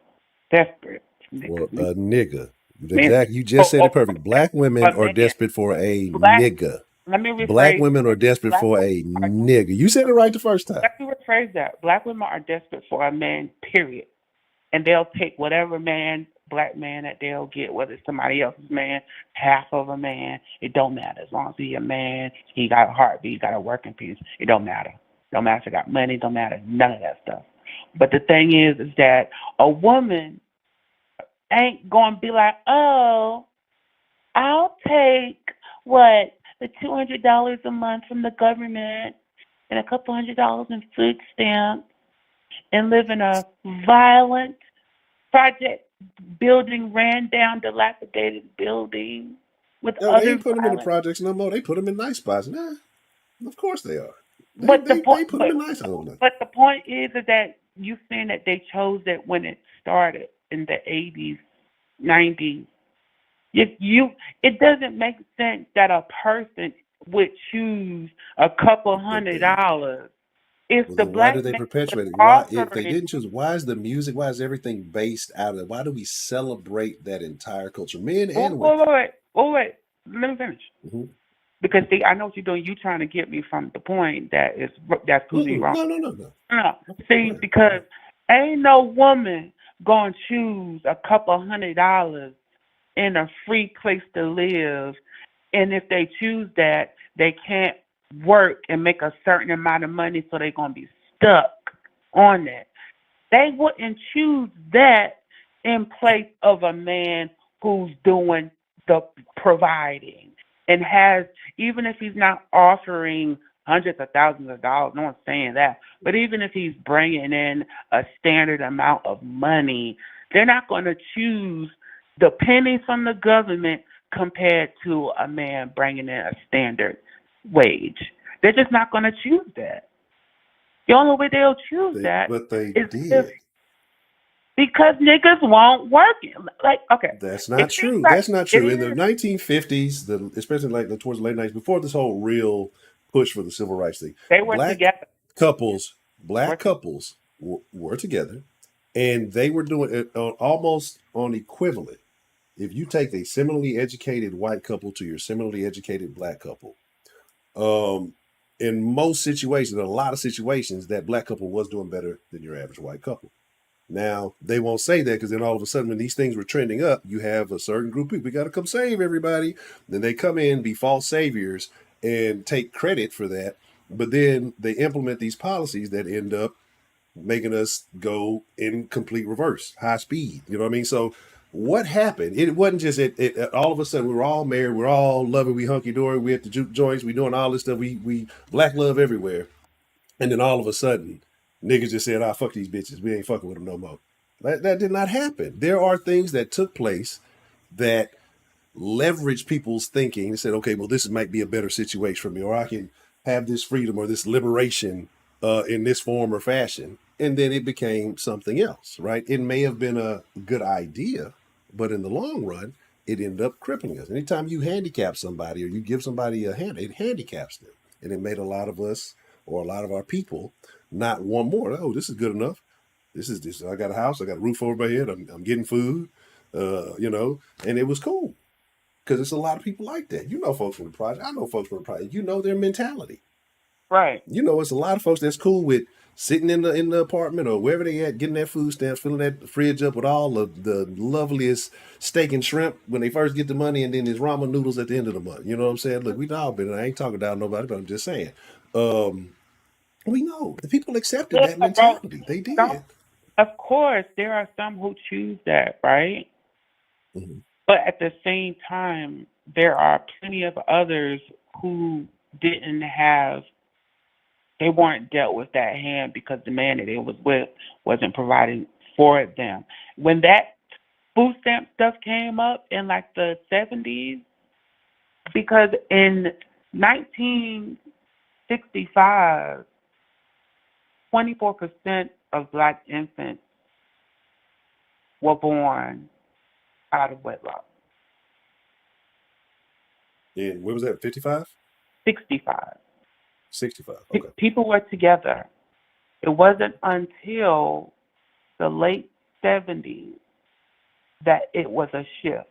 Well, a nigga. Exactly. You just said it perfect. Black women are desperate for a nigga. Let me rephrase. Black women are desperate for a nigga. You said it right the first time. Let me rephrase that. Black women are desperate for a man, period. And they'll take whatever black man that they'll get, whether it's somebody else's man, half of a man. It don't matter. As long as he's a man, he got a heartbeat, he got a working piece. It don't matter. Don't matter if he got money, don't matter. None of that stuff. But the thing is that a woman ain't going to be like, oh, I'll take the $200 a month from the government and a couple $100 in food stamps and live in a violent project building, ran down, dilapidated building with No, other. they ain't put them in the projects no more. They put them in nice spots. Nah, of course they are. They put them in nice homes. But the point is that you saying that they chose it when it started in the 80s, 90s. It doesn't make sense that a person would choose a couple $100. If the black why do they man perpetuate it? was Why, if they didn't choose, why is the music? Why is everything based out of it? Why do we celebrate that entire culture, men and women? Wait. Let me finish. Because see, I know what you're doing. You're trying to get me from the point that's proving wrong. No. See, because ain't no woman gonna choose a couple $100 in a free place to live, and if they choose that, they can't work and make a certain amount of money, so they're gonna be stuck on that. They wouldn't choose that in place of a man who's doing the providing and has, even if he's not offering hundreds of thousands of dollars, no one's saying that, but even if he's bringing in a standard amount of money, they're not going to choose the pennies from the government compared to a man bringing in a standard wage. They're just not going to choose that. The only way they'll choose that But they is if, did. because niggas won't work. Like, okay, That's it not seems true. like That's not it true. In the is. 1950s, especially like towards the late 90s, before this whole real push for the civil rights thing, They were black together. couples, Were black couples were together, and they were doing it almost on equivalent. If you take a similarly educated white couple to your similarly educated black couple, um, in most situations, in a lot of situations, that black couple was doing better than your average white couple. Now, they won't say that because then all of a sudden, when these things were trending up, you have a certain group of people, we got to come save everybody. Then they come in, be false saviors, and take credit for that. But then they implement these policies that end up making us go in complete reverse, high speed. You know what I mean? So, what happened? It wasn't just all of a sudden we were all married, we're all loving, we hunky dory, we at the juke joints, we doing all this stuff, we black love everywhere. And then all of a sudden, niggas just said, "Ah, fuck these bitches. We ain't fucking with them no more." That did not happen. There are things that took place that leverage people's thinking and said, okay, well, this might be a better situation for me, or I can have this freedom or this liberation in this form or fashion. And then it became something else, right? It may have been a good idea, but in the long run, it ended up crippling us. Anytime you handicap somebody or you give somebody a hand, it handicaps them. And it made a lot of us or a lot of our people not want more. Oh, this is good enough. This is this. I got a house. I got a roof over my head. I'm getting food, and it was cool. Because it's a lot of people like that. You know folks from the project. I know folks from the project. You know their mentality. Right. You know it's a lot of folks that's cool with sitting in the apartment or wherever they at, getting that food stamps, filling that fridge up with all of the loveliest steak and shrimp when they first get the money, and then there's ramen noodles at the end of the month. You know what I'm saying? Look, we've all been. I ain't talking down nobody, but I'm just saying. We know the people accepted Yeah, that bro. mentality. They Some, did. of course, there are some who choose that, right? Mm-hmm. But at the same time, there are plenty of others who didn't have, they weren't dealt with that hand because the man that they was with wasn't providing for them. When that food stamp stuff came up in like the 70s, because in 1965, 24% of black infants were born out of wedlock. And what was that? 55? 65. 65. Okay. People were together. It wasn't until the late 70s that it was a shift.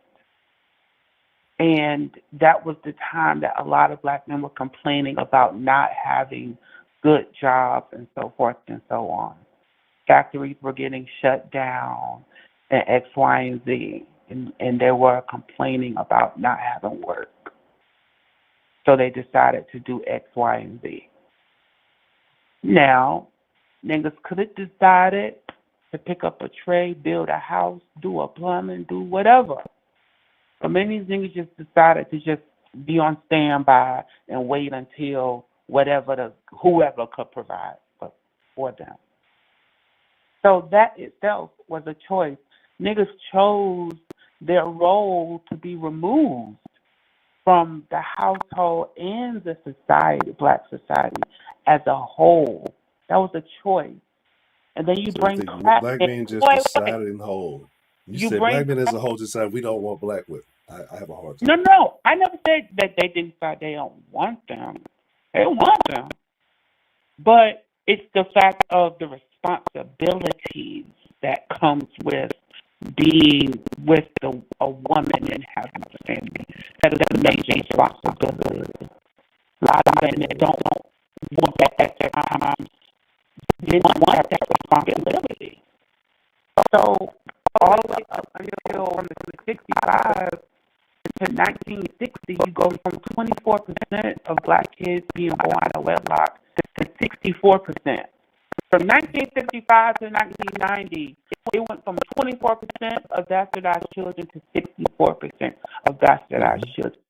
And that was the time that a lot of black men were complaining about not having good jobs and so forth and so on. Factories were getting shut down and X, Y, and Z. And they were complaining about not having work. So they decided to do X, Y, and Z. Now, niggas could have decided to pick up a trade, build a house, do a plumbing, do whatever. But many of these niggas just decided to just be on standby and wait until whoever could provide for them. So that itself was a choice. Niggas chose their role to be removed from the household and the society, black society as a whole. That was a choice. And then you So bring you think crack black in. men just Wait. decided in whole? You You said bring black men as crack. a whole decided we don't want black women. I have a hard No, time. no. I never said that they didn't decide they don't want them. They want them. But it's the fact of the responsibilities that comes with being with a woman and having a family. That is a major responsibility. A lot of men that don't want that at their time didn't want that responsibility. So all the way up until from the 65 to 1960, you go from 24% of black kids being born out of wedlock to 64%. From 1955 to 1990, it went from 24% of bastardized children to 64% of bastardized children.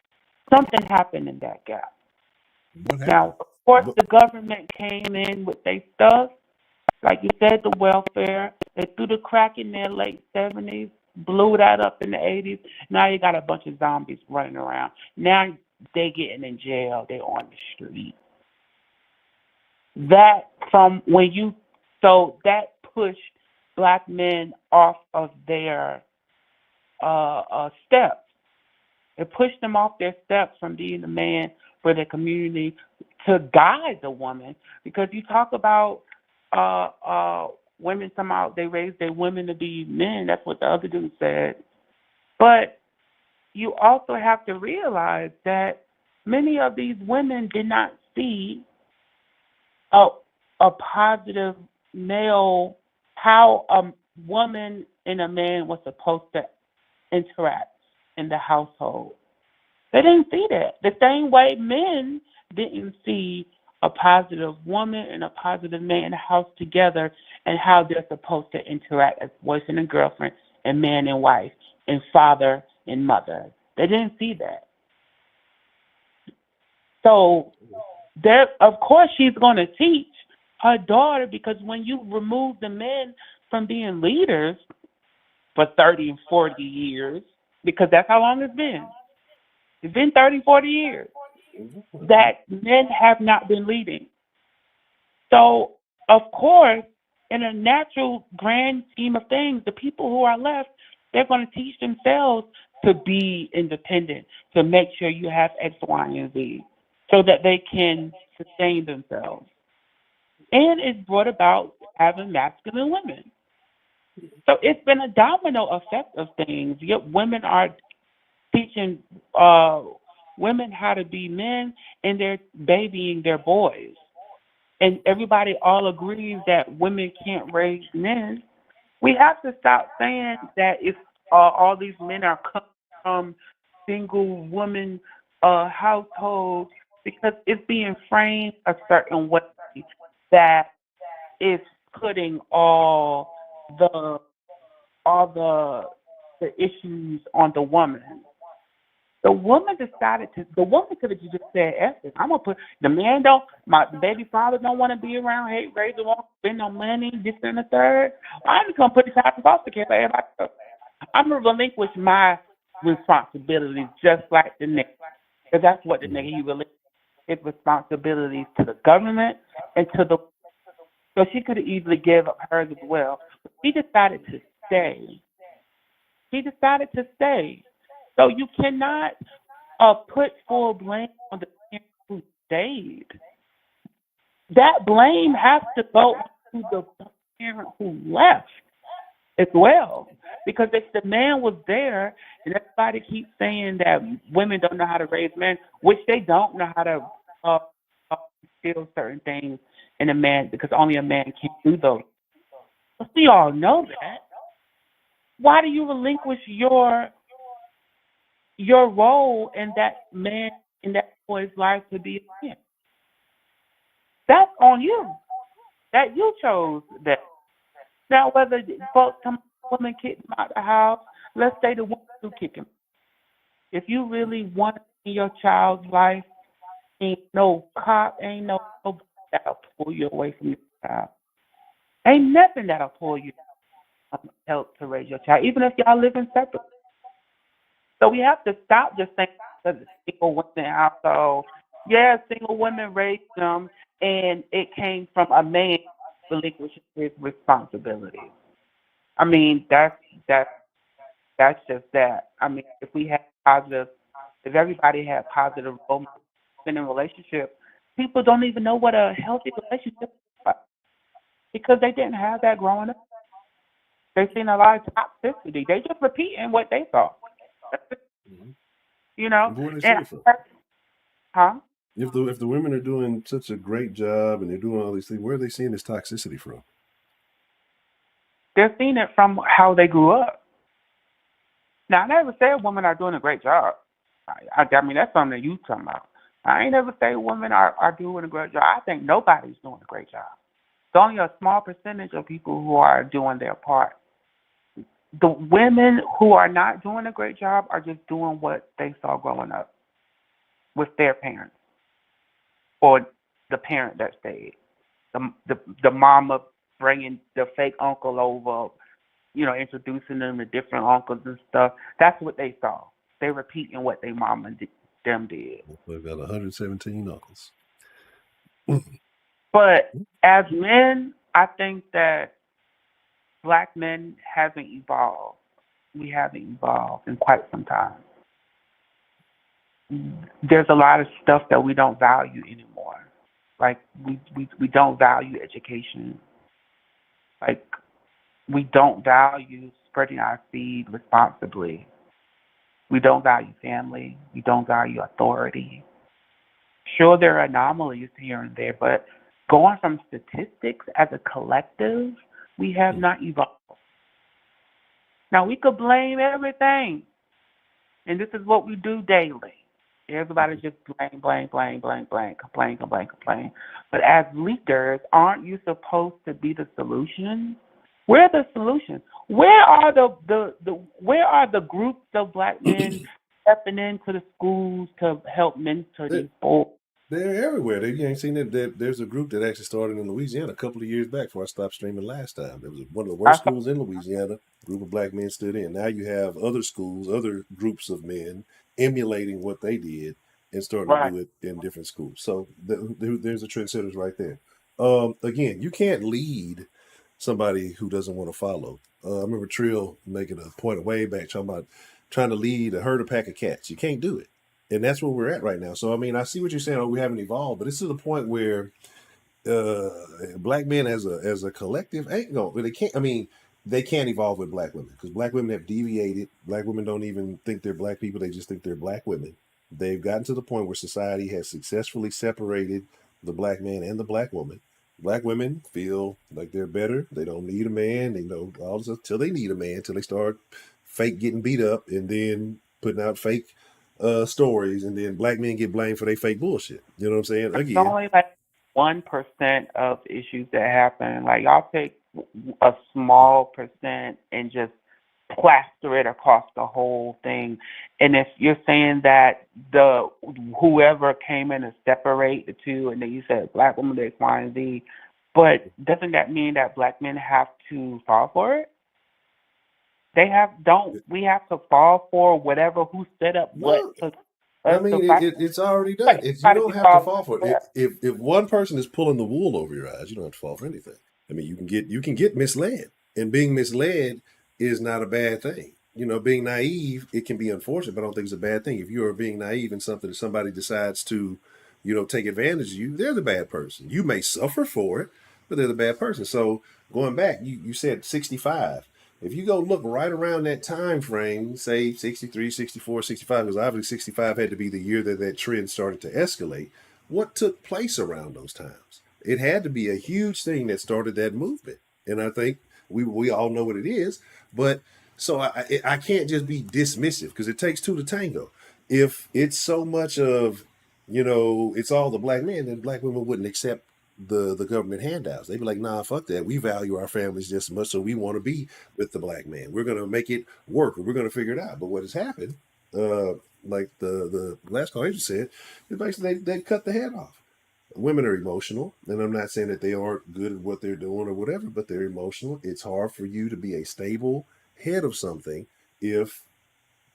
Something happened in that gap. What happened? Now, of course, But, the government came in with their stuff. Like you said, the welfare. They threw the crack in their late 70s, blew that up in the 80s. Now you got a bunch of zombies running around. Now they getting in jail. They on the street. That from when you so that pushed black men off of their steps. It pushed them off their steps from being a man for their community to guide the woman. Because you talk about women come out, they raise their women to be men. That's what the other dude said. But you also have to realize that many of these women did not see a positive male, how a woman and a man was supposed to interact in the household. They didn't see that. The same way men didn't see a positive woman and a positive man in the house together and how they're supposed to interact as boyfriend and girlfriend and man and wife and father and mother. They didn't see that. So there, of course, she's going to teach her daughter, because when you remove the men from being leaders for 30 and 40 years, because that's how long it's been. It's been 30, 40 years that men have not been leading. So, of course, in a natural grand scheme of things, the people who are left, they're going to teach themselves to be independent, to make sure you have X, Y, and Z, so that they can sustain themselves. And it's brought about having masculine women. So it's been a domino effect of things. Yet women are teaching women how to be men, and they're babying their boys. And everybody all agrees that women can't raise men. We have to stop saying that if all these men are coming from single woman households, because it's being framed a certain way that is putting all the issues on the woman. The woman the woman could have just said, F it. I'm going to put, the man don't, my baby father don't want to be around, hate, raise the won't spend no money, this and the third. I'm just going to put the child in foster care for everybody else. I'm going to relinquish my responsibilities just like the nigga. Because that's what the nigga, he relinquished his responsibilities to the government and to the, so she could have easily gave up hers as well. But she decided to stay. So you cannot put full blame on the parent who stayed. That blame has to go to the parent who left as well. Because if the man was there, and everybody keeps saying that women don't know how to raise men, which they don't know how to feel certain things in a man, because only a man can do those. But we all know that. Why do you relinquish your role in that man, in that boy's life to be a man? That's on you. That you chose that. Now, whether folks come, women kick him out the house, let's say the woman who kick him. If you really want it in your child's life, ain't no cop, ain't no nobody that'll pull you away from your child. Ain't nothing that'll pull you help to raise your child, even if y'all living separately. So we have to stop just saying that the single women household. Yeah, single women raised them, and it came from a man relinquishing his responsibilities. I mean, that's just that. I mean, if everybody had positive role models in a relationship, people don't even know what a healthy relationship is like, because they didn't have that growing up. They've seen a lot of toxicity. They just repeating what they saw. You know? and where they see it from? Huh? If the women are doing such a great job and they're doing all these things, where are they seeing this toxicity from? They're seeing it from how they grew up. Now, I never say women are doing a great job. I mean, that's something that you talking about. I ain't never say women are doing a great job. I think nobody's doing a great job. only a small percentage of people who are doing their part. The women who are not doing a great job are just doing what they saw growing up with their parents or the parent that stayed. The mama bringing the fake uncle over, introducing them to different uncles and stuff. That's what they saw. They repeating what their mama them did. We've got 117 uncles. But as men, I think that black men haven't evolved. We haven't evolved in quite some time. There's a lot of stuff that we don't value anymore. Like we don't value education. Like we don't value spreading our seed responsibly. We don't value family. We don't value authority. Sure, there are anomalies here and there, but going from statistics as a collective, we have not evolved. Now, we could blame everything, and this is what we do daily. Everybody just blame, complain. But as leaders, aren't you supposed to be the solution? Where are the solutions? Where are where are the groups of black men stepping into the schools to help mentor these boys? They're everywhere. You ain't seen it. There's a group that actually started in Louisiana a couple of years back before I stopped streaming last time. It was one of the worst schools in Louisiana. A group of black men stood in. Now you have other schools, other groups of men emulating what they did and starting to do it in different schools. So there's the trendsetters right there. Again, you can't lead somebody who doesn't want to follow. I remember Trill making a point way back talking about trying to lead a herd of pack of cats. You can't do it. And that's where we're at right now. So, I mean, I see what you're saying. We haven't evolved, but it's to the point where black men as a collective ain't going. They can't. I mean, they can't evolve with black women because black women have deviated. Black women don't even think they're black people. They just think they're black women. They've gotten to the point where society has successfully separated the black man and the black woman. Black women feel like they're better. They don't need a man. They know all this until they need a man, until they start fake getting beat up and then putting out fake stories, and then black men get blamed for their fake bullshit. You know what I'm saying? It's only like 1% of issues that happen. Like y'all take a small percent and just plaster it across the whole thing. And if you're saying that whoever came in and separate the two, and then you said black women, X, Y, and Z, but doesn't that mean that black men have to fall for it? We have to fall for whatever who set up what. I mean, it's already done. You don't have to fall for it. If one person is pulling the wool over your eyes, you don't have to fall for anything. I mean, you can get misled, and being misled is not a bad thing. Being naive, it can be unfortunate, but I don't think it's a bad thing. If you are being naive in something that somebody decides to, take advantage of you, they're the bad person. You may suffer for it, but they're the bad person. So going back, you said 65. If you go look right around that time frame, say 63, 64, 65, because obviously 65 had to be the year that trend started to escalate, what took place around those times? It had to be a huge thing that started that movement. And I think we all know what it is. But so I can't just be dismissive because it takes two to tango. If it's so much of, it's all the black men, then black women wouldn't accept the government handouts. They'd be like, nah, fuck that. We value our families just as much, so we want to be with the black man. We're going to make it work, or we're going to figure it out. But what has happened, like the last caller just said, is basically they cut the head off. Women are emotional, and I'm not saying that they aren't good at what they're doing or whatever, but they're emotional. It's hard for you to be a stable head of something if,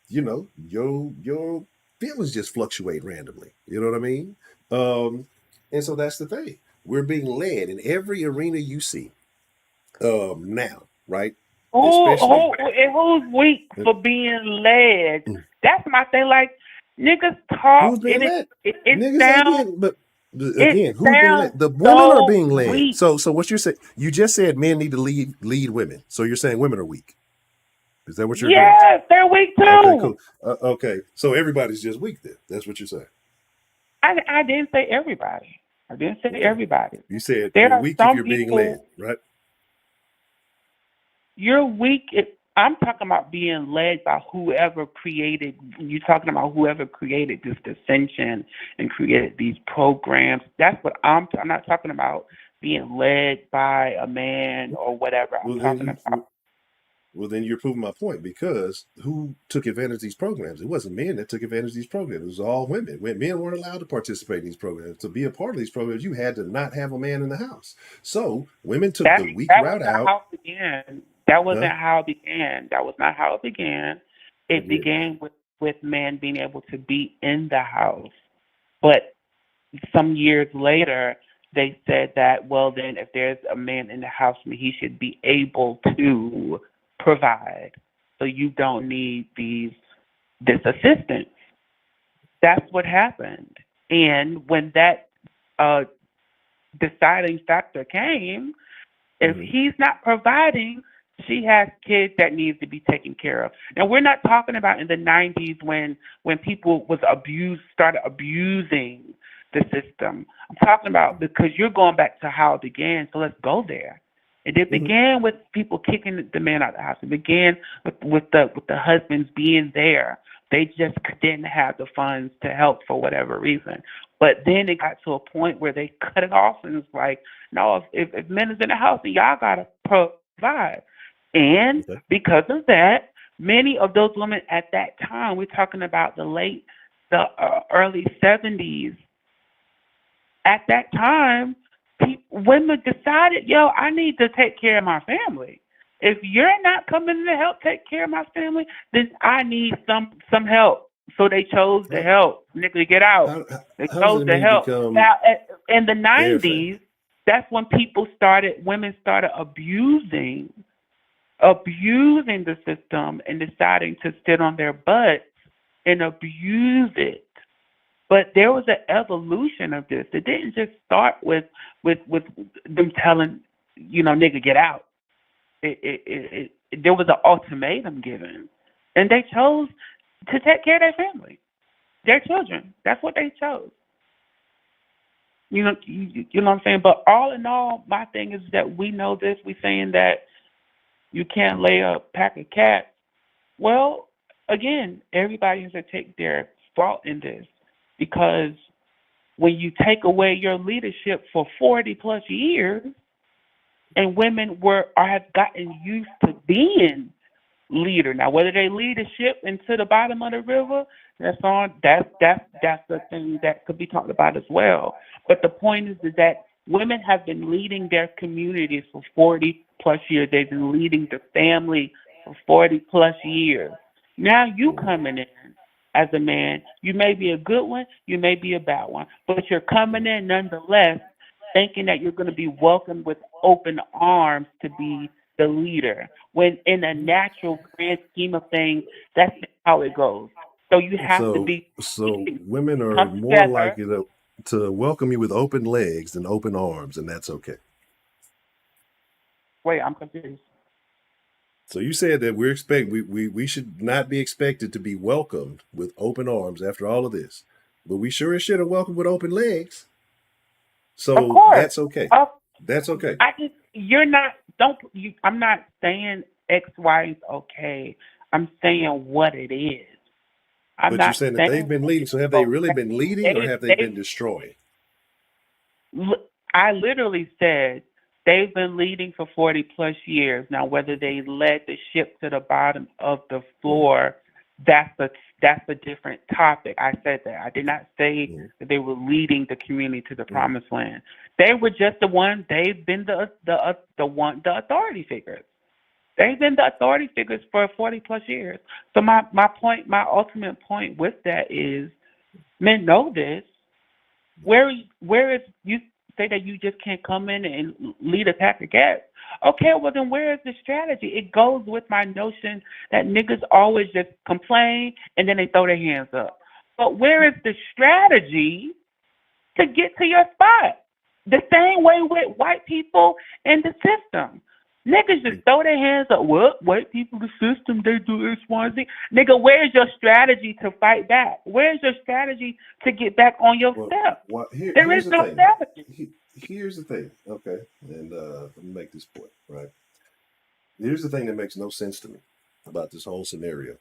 your feelings just fluctuate randomly. You know what I mean? And so that's the thing. We're being led in every arena you see now, right? Who's weak for being led? That's my thing. Like niggas talk. Who's being led? Niggas sounds. But again, who's being led? The women are being led. Weak. So what you're saying? You just said men need to lead women. So you're saying women are weak. Is that what you're doing? Yes, they're weak too. Okay, cool. Okay, so everybody's just weak then. That's what you're saying. I didn't say everybody. I didn't say everybody. You said there you're weak if you're being led, right? You're weak if I'm talking about being led by whoever created. You're talking about whoever created this dissension and created these programs. That's what I'm not talking about being led by a man or whatever. I'm Well, then talking you about. well then you're proving my point, because who took advantage of these programs? It wasn't men that took advantage of these programs. It was all women. When men weren't allowed to participate in these programs, to be a part of these programs, you had to not have a man in the house. So women took That the weak that was route not out. how it began. That Huh? wasn't how it began. That was not how it began. I It did. began with men being able to be in the house. But some years later, they said that, well, then if there's a man in the house, he should be able to provide. So you don't need this assistance. That's what happened. And when that uh, deciding factor came, if Hmm. he's not providing, she has kids that needs to be taken care of. Now we're not talking about in the 90s when people was started abusing the system. I'm talking about because you're going back to how it began. So let's go there. It Hmm. began with people kicking the man out of the house. It began with the husbands being there. They just didn't have the funds to help for whatever reason. But then it got to a point where they cut it off, and it's like, no, if men is in the house, then y'all gotta provide. And Okay. because of that, many of those women at that time, we're talking about the early 70s. At that time, women decided, yo, I need to take care of my family. If you're not coming to help take care of my family, then I need some help. So they chose to How, help. Nigga, get out. They how does chose it to mean help. become Now, in the their family? 90s, that's when women started abusing the system and deciding to sit on their butts and abuse it. But there was an evolution of this. It didn't just start with them telling, nigga, get out. There was an ultimatum given, and they chose to take care of their family, their children. That's what they chose. You know what I'm saying. But all in all, my thing is that we know this. We saying that you can't lay a pack of cats. Well, again, everybody has to take their fault in this because when you take away your leadership for 40 plus years and women have gotten used to being leader. Now whether they lead a ship into the bottom of the river, that's the thing that could be talked about as well. But the point is that women have been leading their communities for 40 plus years. They've been leading the family for 40 plus years. Now you Mhm. coming in as a man, you may be a good one, you may be a bad one, but you're coming in nonetheless thinking that you're going to be welcomed with open arms to be the leader. When in a natural grand scheme of things, that's how it goes. So you have to So, be so women are come more together. likely to welcome you with open legs than open arms, and that's okay. Wait, I'm confused. So you said that we should not be expected to be welcomed with open arms after all of this, but we sure as shit are welcomed with open legs. Of So course. that's okay. Of That's okay. you're not don't you I'm not saying X, Y is okay. I'm saying what it is. I'm But you're not saying that they've saying been that leading. it's So have they really okay. been leading, or They have they been they destroying? I literally said they've been leading for 40 plus years. Now, whether they led the ship to the bottom of the Mm-hmm. floor, that's a different topic. I said that. I did not say Mm-hmm. that they were leading the community to the Mm-hmm. promised land. They were just the one. They've been the authority figures. They've been the authority figures for 40 plus years. So my ultimate point with that is men know this. Where is you say that you just can't come in and lead a pack of cats? Okay, well then where is the strategy? It goes with my notion that niggas always just complain and then they throw their hands up. But where is the strategy to get to your spot? The same way with white people in the system. Niggas just throw their hands up. What? White people, the system, they do X, Y, Z. Nigga, where's your strategy to fight back? Where's your strategy to get back on your Well, step? There is here's the no thing. strategy. Here's the thing. Okay, and let me make this point. Right. Here's the thing that makes no sense to me about this whole scenario.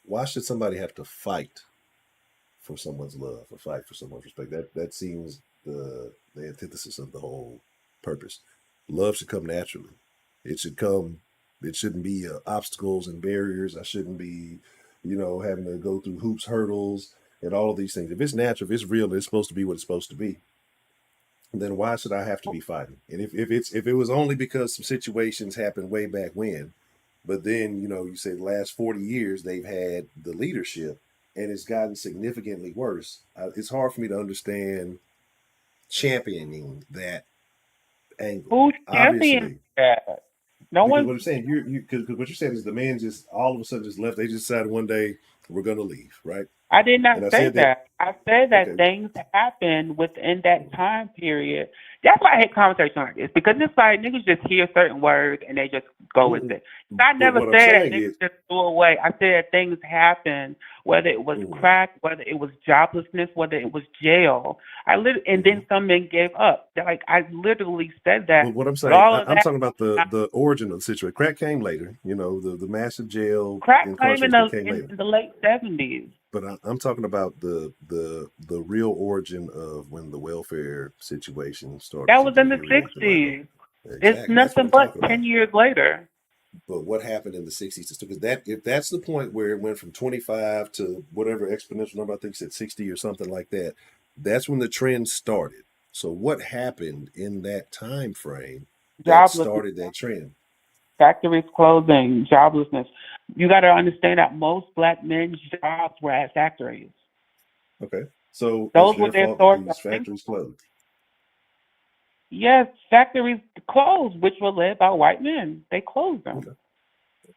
Why should somebody have to fight for someone's love or fight for someone's respect? That seems the antithesis of the whole purpose. Love should come naturally. It should come. It shouldn't be obstacles and barriers. I shouldn't be, having to go through hoops, hurdles, and all of these things. If it's natural, if it's real, and it's supposed to be what it's supposed to be, then why should I have to be fighting? And if it was only because some situations happened way back when, but then you say the last 40 years they've had the leadership, and it's gotten significantly worse. It's hard for me to understand championing that angle. Who's champion Obviously, that? No because one's what I'm saying, because what you're saying is the men just all of a sudden just left. They just decided one day we're going to leave, right? I did not And I say said that. that. I said that Okay. things happen within that time period. That's why I hate conversations like this, because it's like niggas just hear certain words and they just go with it. I But never what I'm said that saying niggas is, just threw away. I said things happen, whether it was mhm, crack, whether it was joblessness, whether it was jail. And then mhm. some men gave up. Like I literally said that. But what I'm But saying, all of I'm that, talking about the origin of the situation. Crack came later. The massive jail crack came incarceration came in later. the late 70s. But I'm talking about the real origin of when the welfare situation started That to was in the deteriorate. The lack of 60s. It's exactly that's what nothing I'm but talking about. 10 years later. But what happened in the '60s? Because that if that's the point where it went from 25 to whatever exponential number, I think it's at 60 or something like that. That's when the trend started. So what happened in that time frame that Joblessness, started that trend? factories closing, joblessness. You got to understand that most black men's jobs were at factories. Okay, so it's Those were their their fault that source of these income. factories closed. Yes, factories closed, which were led by white men. They closed them. Okay.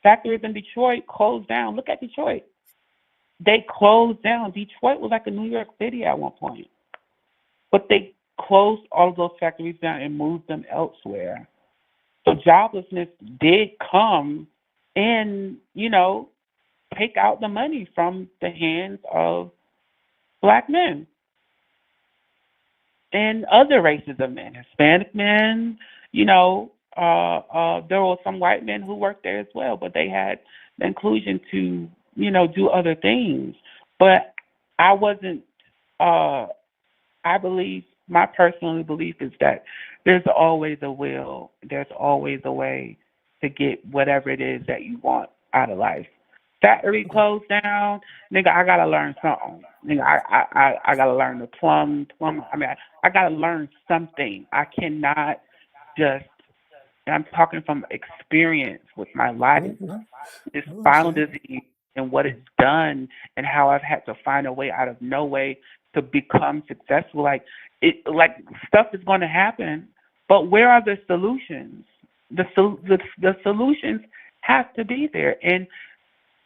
Factories in Detroit closed down. Look at Detroit. They closed down. Detroit was like a New York City at one point. But they closed all of those factories down and moved them elsewhere. So joblessness did come and, take out the money from the hands of black men and other races of men, Hispanic men, there were some white men who worked there as well, but they had the inclusion to, do other things. But I wasn't, uh, I believe, my personal belief is that there's always a will, there's always a way to get whatever it is that you want out of life. Factory closed down, nigga. I gotta learn something, nigga. I gotta learn the plumb. I mean, I gotta learn something. I cannot just. And I'm talking from experience with my life, Mm-hmm. this I spinal understand. disease and what it's done and how I've had to find a way out of no way to become successful. Like stuff is going to happen, but where are the solutions? The solutions have to be there, and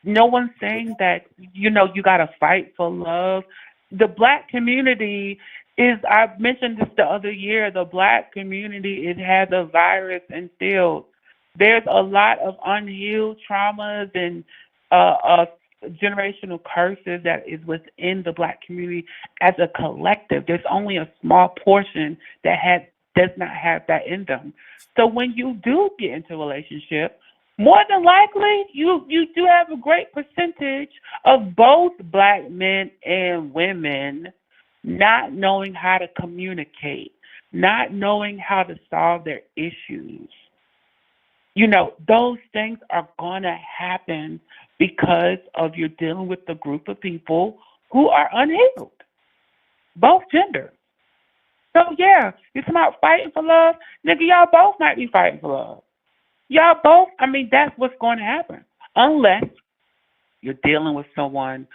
no one's saying that you got to fight for love. The black community is. I mentioned this the other year. The black community it has a virus instilled. There's a lot of unhealed traumas and generational curses that is within the black community as a collective. There's only a small portion that does not have that in them. So when you do get into a relationship, more than likely, you do have a great percentage of both black men and women not knowing how to communicate, not knowing how to solve their issues. Those things are going to happen because of you're dealing with a group of people who are unhealed, both genders. So, yeah, it's about fighting for love. Nigga, y'all both might be fighting for love. Y'all both, that's what's going to happen. Unless you're dealing with someone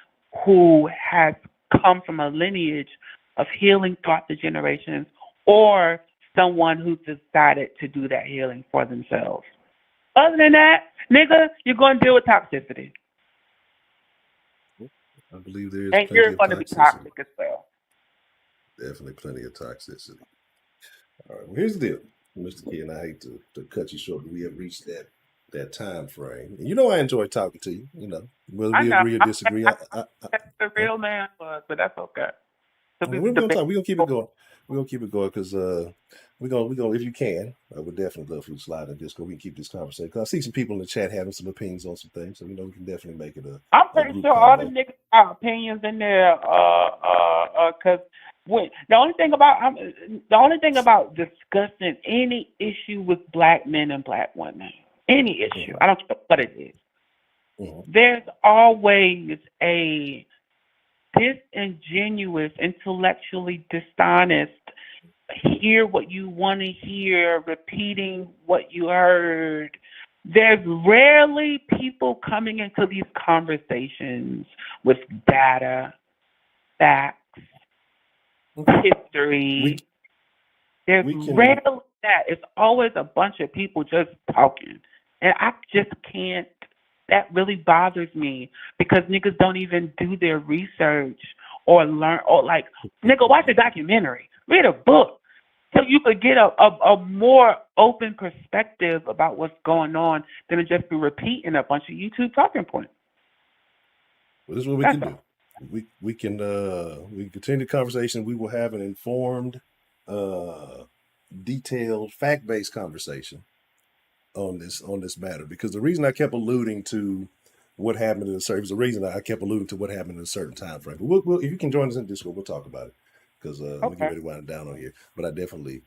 who has come from a lineage of healing throughout the generations or someone who's decided to do that healing for themselves. Other than that, nigga, you're going to deal with toxicity. I believe there is And plenty you're of going to be toxicity. toxic as well. Definitely plenty of toxicity. All right. Well, here's the deal, Mr. Key, and I hate to cut you short, but we have reached that time frame. And I enjoy talking to you. Whether I we know. agree or disagree. That's the real man was, but that's okay. So we We're gonna debate. talk. We're gonna keep it going. We're gonna keep it going because we're gonna if you can, I would definitely love for you to slide in Discord. We can keep this conversation. Cause I see some people in the chat having some opinions on some things, so we can definitely make it I'm a pretty group sure all the combo. niggas got opinions in there, cause when the only thing about discussing any issue with black men and black women, any issue, Mhm. I don't care what it is, Mhm. there's always a disingenuous, intellectually dishonest, hear what you want to hear, repeating what you heard. There's rarely people coming into these conversations with data, facts, Okay. history. We There's we can. rarely that. It's always a bunch of people just talking. And I just can't. That really bothers me because niggas don't even do their research or learn or like, nigga, watch a documentary, read a book, so you could get a more open perspective about what's going on than to just be repeating a bunch of YouTube talking points. Well, this is what we That's can do. all. We can continue the conversation. We will have an informed, uh, detailed, fact based conversation on this matter, because the reason I kept alluding to what happened in a certain, the reason I kept alluding to what happened in a certain time frame. But if you can join us in Discord, we'll talk about it, because we get Okay. ready to wind down on here. But I definitely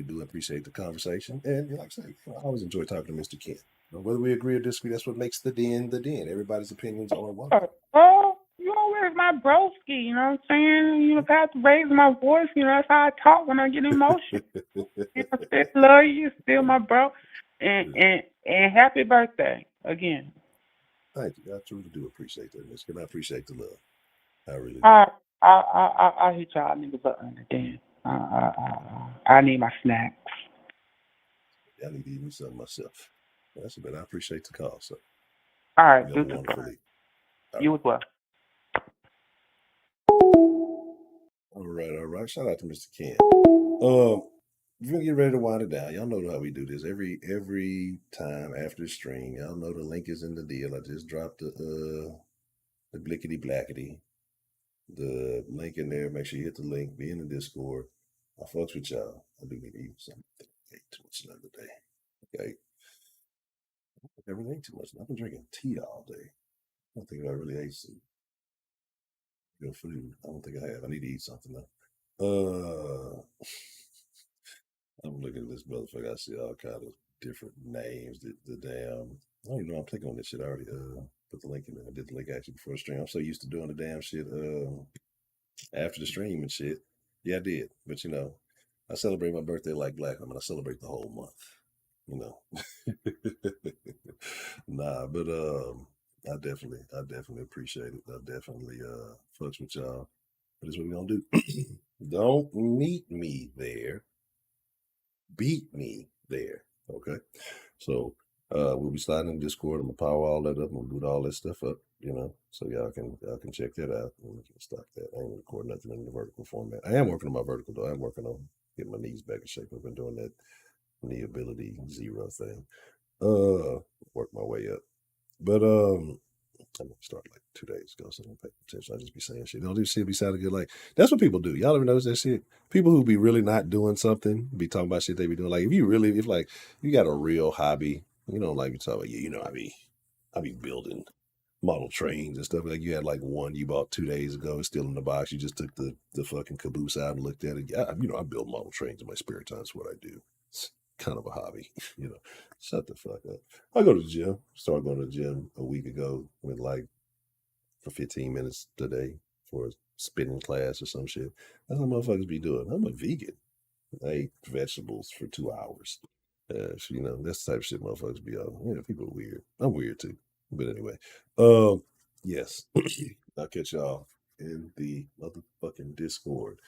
do appreciate the conversation, and like I say, I always enjoy talking to Mr. Kent. Whether we agree or disagree, that's what makes the den the den. Everybody's opinions are welcome. Oh, you always my broski, you know what I'm saying? You have to raise my voice, you know, that's how I talk when I get emotional. You know, still love you, still my bro. And happy birthday again. Thank you. I truly do appreciate that, Miss. And I appreciate the love. I really do. I I hit y'all niggas up on the damn. I need my snacks. I need to eat me something myself. That's a bit. I appreciate the call. So All right, you have do a the wonderful evening. All You as well. right. All right. Shout out to Mr. Ken. We're gonna get ready to wind it down. Y'all know how we do this every time after the stream. Y'all know the link is in the deal. I just dropped the blickety blackety, the link in there. Make sure you hit the link. Be in the Discord. I fucks with y'all. I do need to eat something. I ate too much the other day. Okay. I really ate too much. I've been drinking tea all day. I don't think I really ate some good food. I don't think I have. I need to eat something though. I'm looking at this motherfucker. I see all kind of different names. The damn. I don't even know. I'm clicking on this shit. I already put the link in there. I did the link actually before the stream. I'm so used to doing the damn shit after the stream and shit. Yeah, I did. But you know, I celebrate my birthday like black women. I celebrate the whole month. You know. Nah, but I definitely appreciate it. I definitely fucks with y'all. But this is what we're gonna do. Don't meet me there. Beat me there. Okay. So we'll be sliding in Discord. I'm gonna power all that up. I'm gonna boot all that stuff up, you know. So y'all can check that out. And we can stock that. I ain't recording nothing in the vertical format. I am working on my vertical though. I'm working on getting my knees back in shape. I've been doing that knee ability zero thing. Work my way up. But I'm gonna start like 2 days ago, so don't pay attention. I just be saying shit. Don't do shit be sounding good. Like that's what people do. Y'all ever notice that shit? People who be really not doing something be talking about shit they be doing. Like if like you got a real hobby, you know, like you talk about, yeah, you know, I be building model trains and stuff. Like you had like one you bought 2 days ago, it's still in the box. You just took the fucking caboose out and looked at it. Yeah, you know, I build model trains in my spare time. That's what I do. It's kind of a hobby, you know. Shut the fuck up. I go to the gym. Started going to the gym a week ago with like for 15 minutes today for a spinning class or some shit. That's what motherfuckers be doing. I'm a vegan. I eat vegetables for 2 hours. So, you know, that's the type of shit motherfuckers be on. Yeah, people are weird. I'm weird too. But anyway, yes, I'll catch y'all in the motherfucking Discord.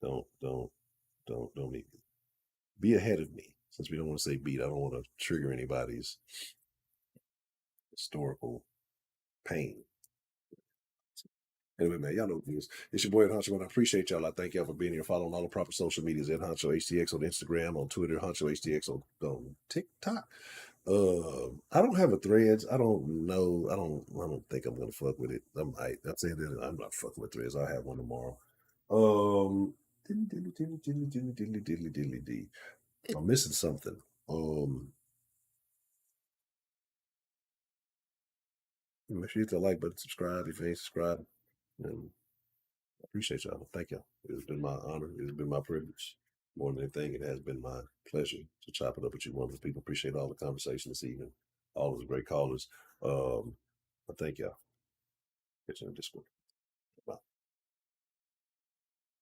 Don't, don't, don't meet me. Be ahead of me. Since we don't want to say beat, I don't want to trigger anybody's historical pain. Anyway, man, y'all know what it is. It's your boy Ed Honcho, and I appreciate y'all. I thank y'all for being here. Following all the proper social medias at Honcho HTX on Instagram, on Twitter, Honcho HTX on TikTok. I don't have a threads. I don't know. I don't think I'm gonna fuck with it. I'm saying that I'm not fucking with threads. I'll have one tomorrow. Diddly, diddly, diddly, diddly, diddly, diddly, diddly, diddly, dee. I'm missing something. Make sure you hit the like button, subscribe if you ain't subscribed. And appreciate y'all. Thank y'all. It's been my honor. It's been my privilege. More than anything, it has been my pleasure to chop it up with you wonderful people. Appreciate all the conversation this evening. All of the great callers. I thank y'all. Catch you in the Discord.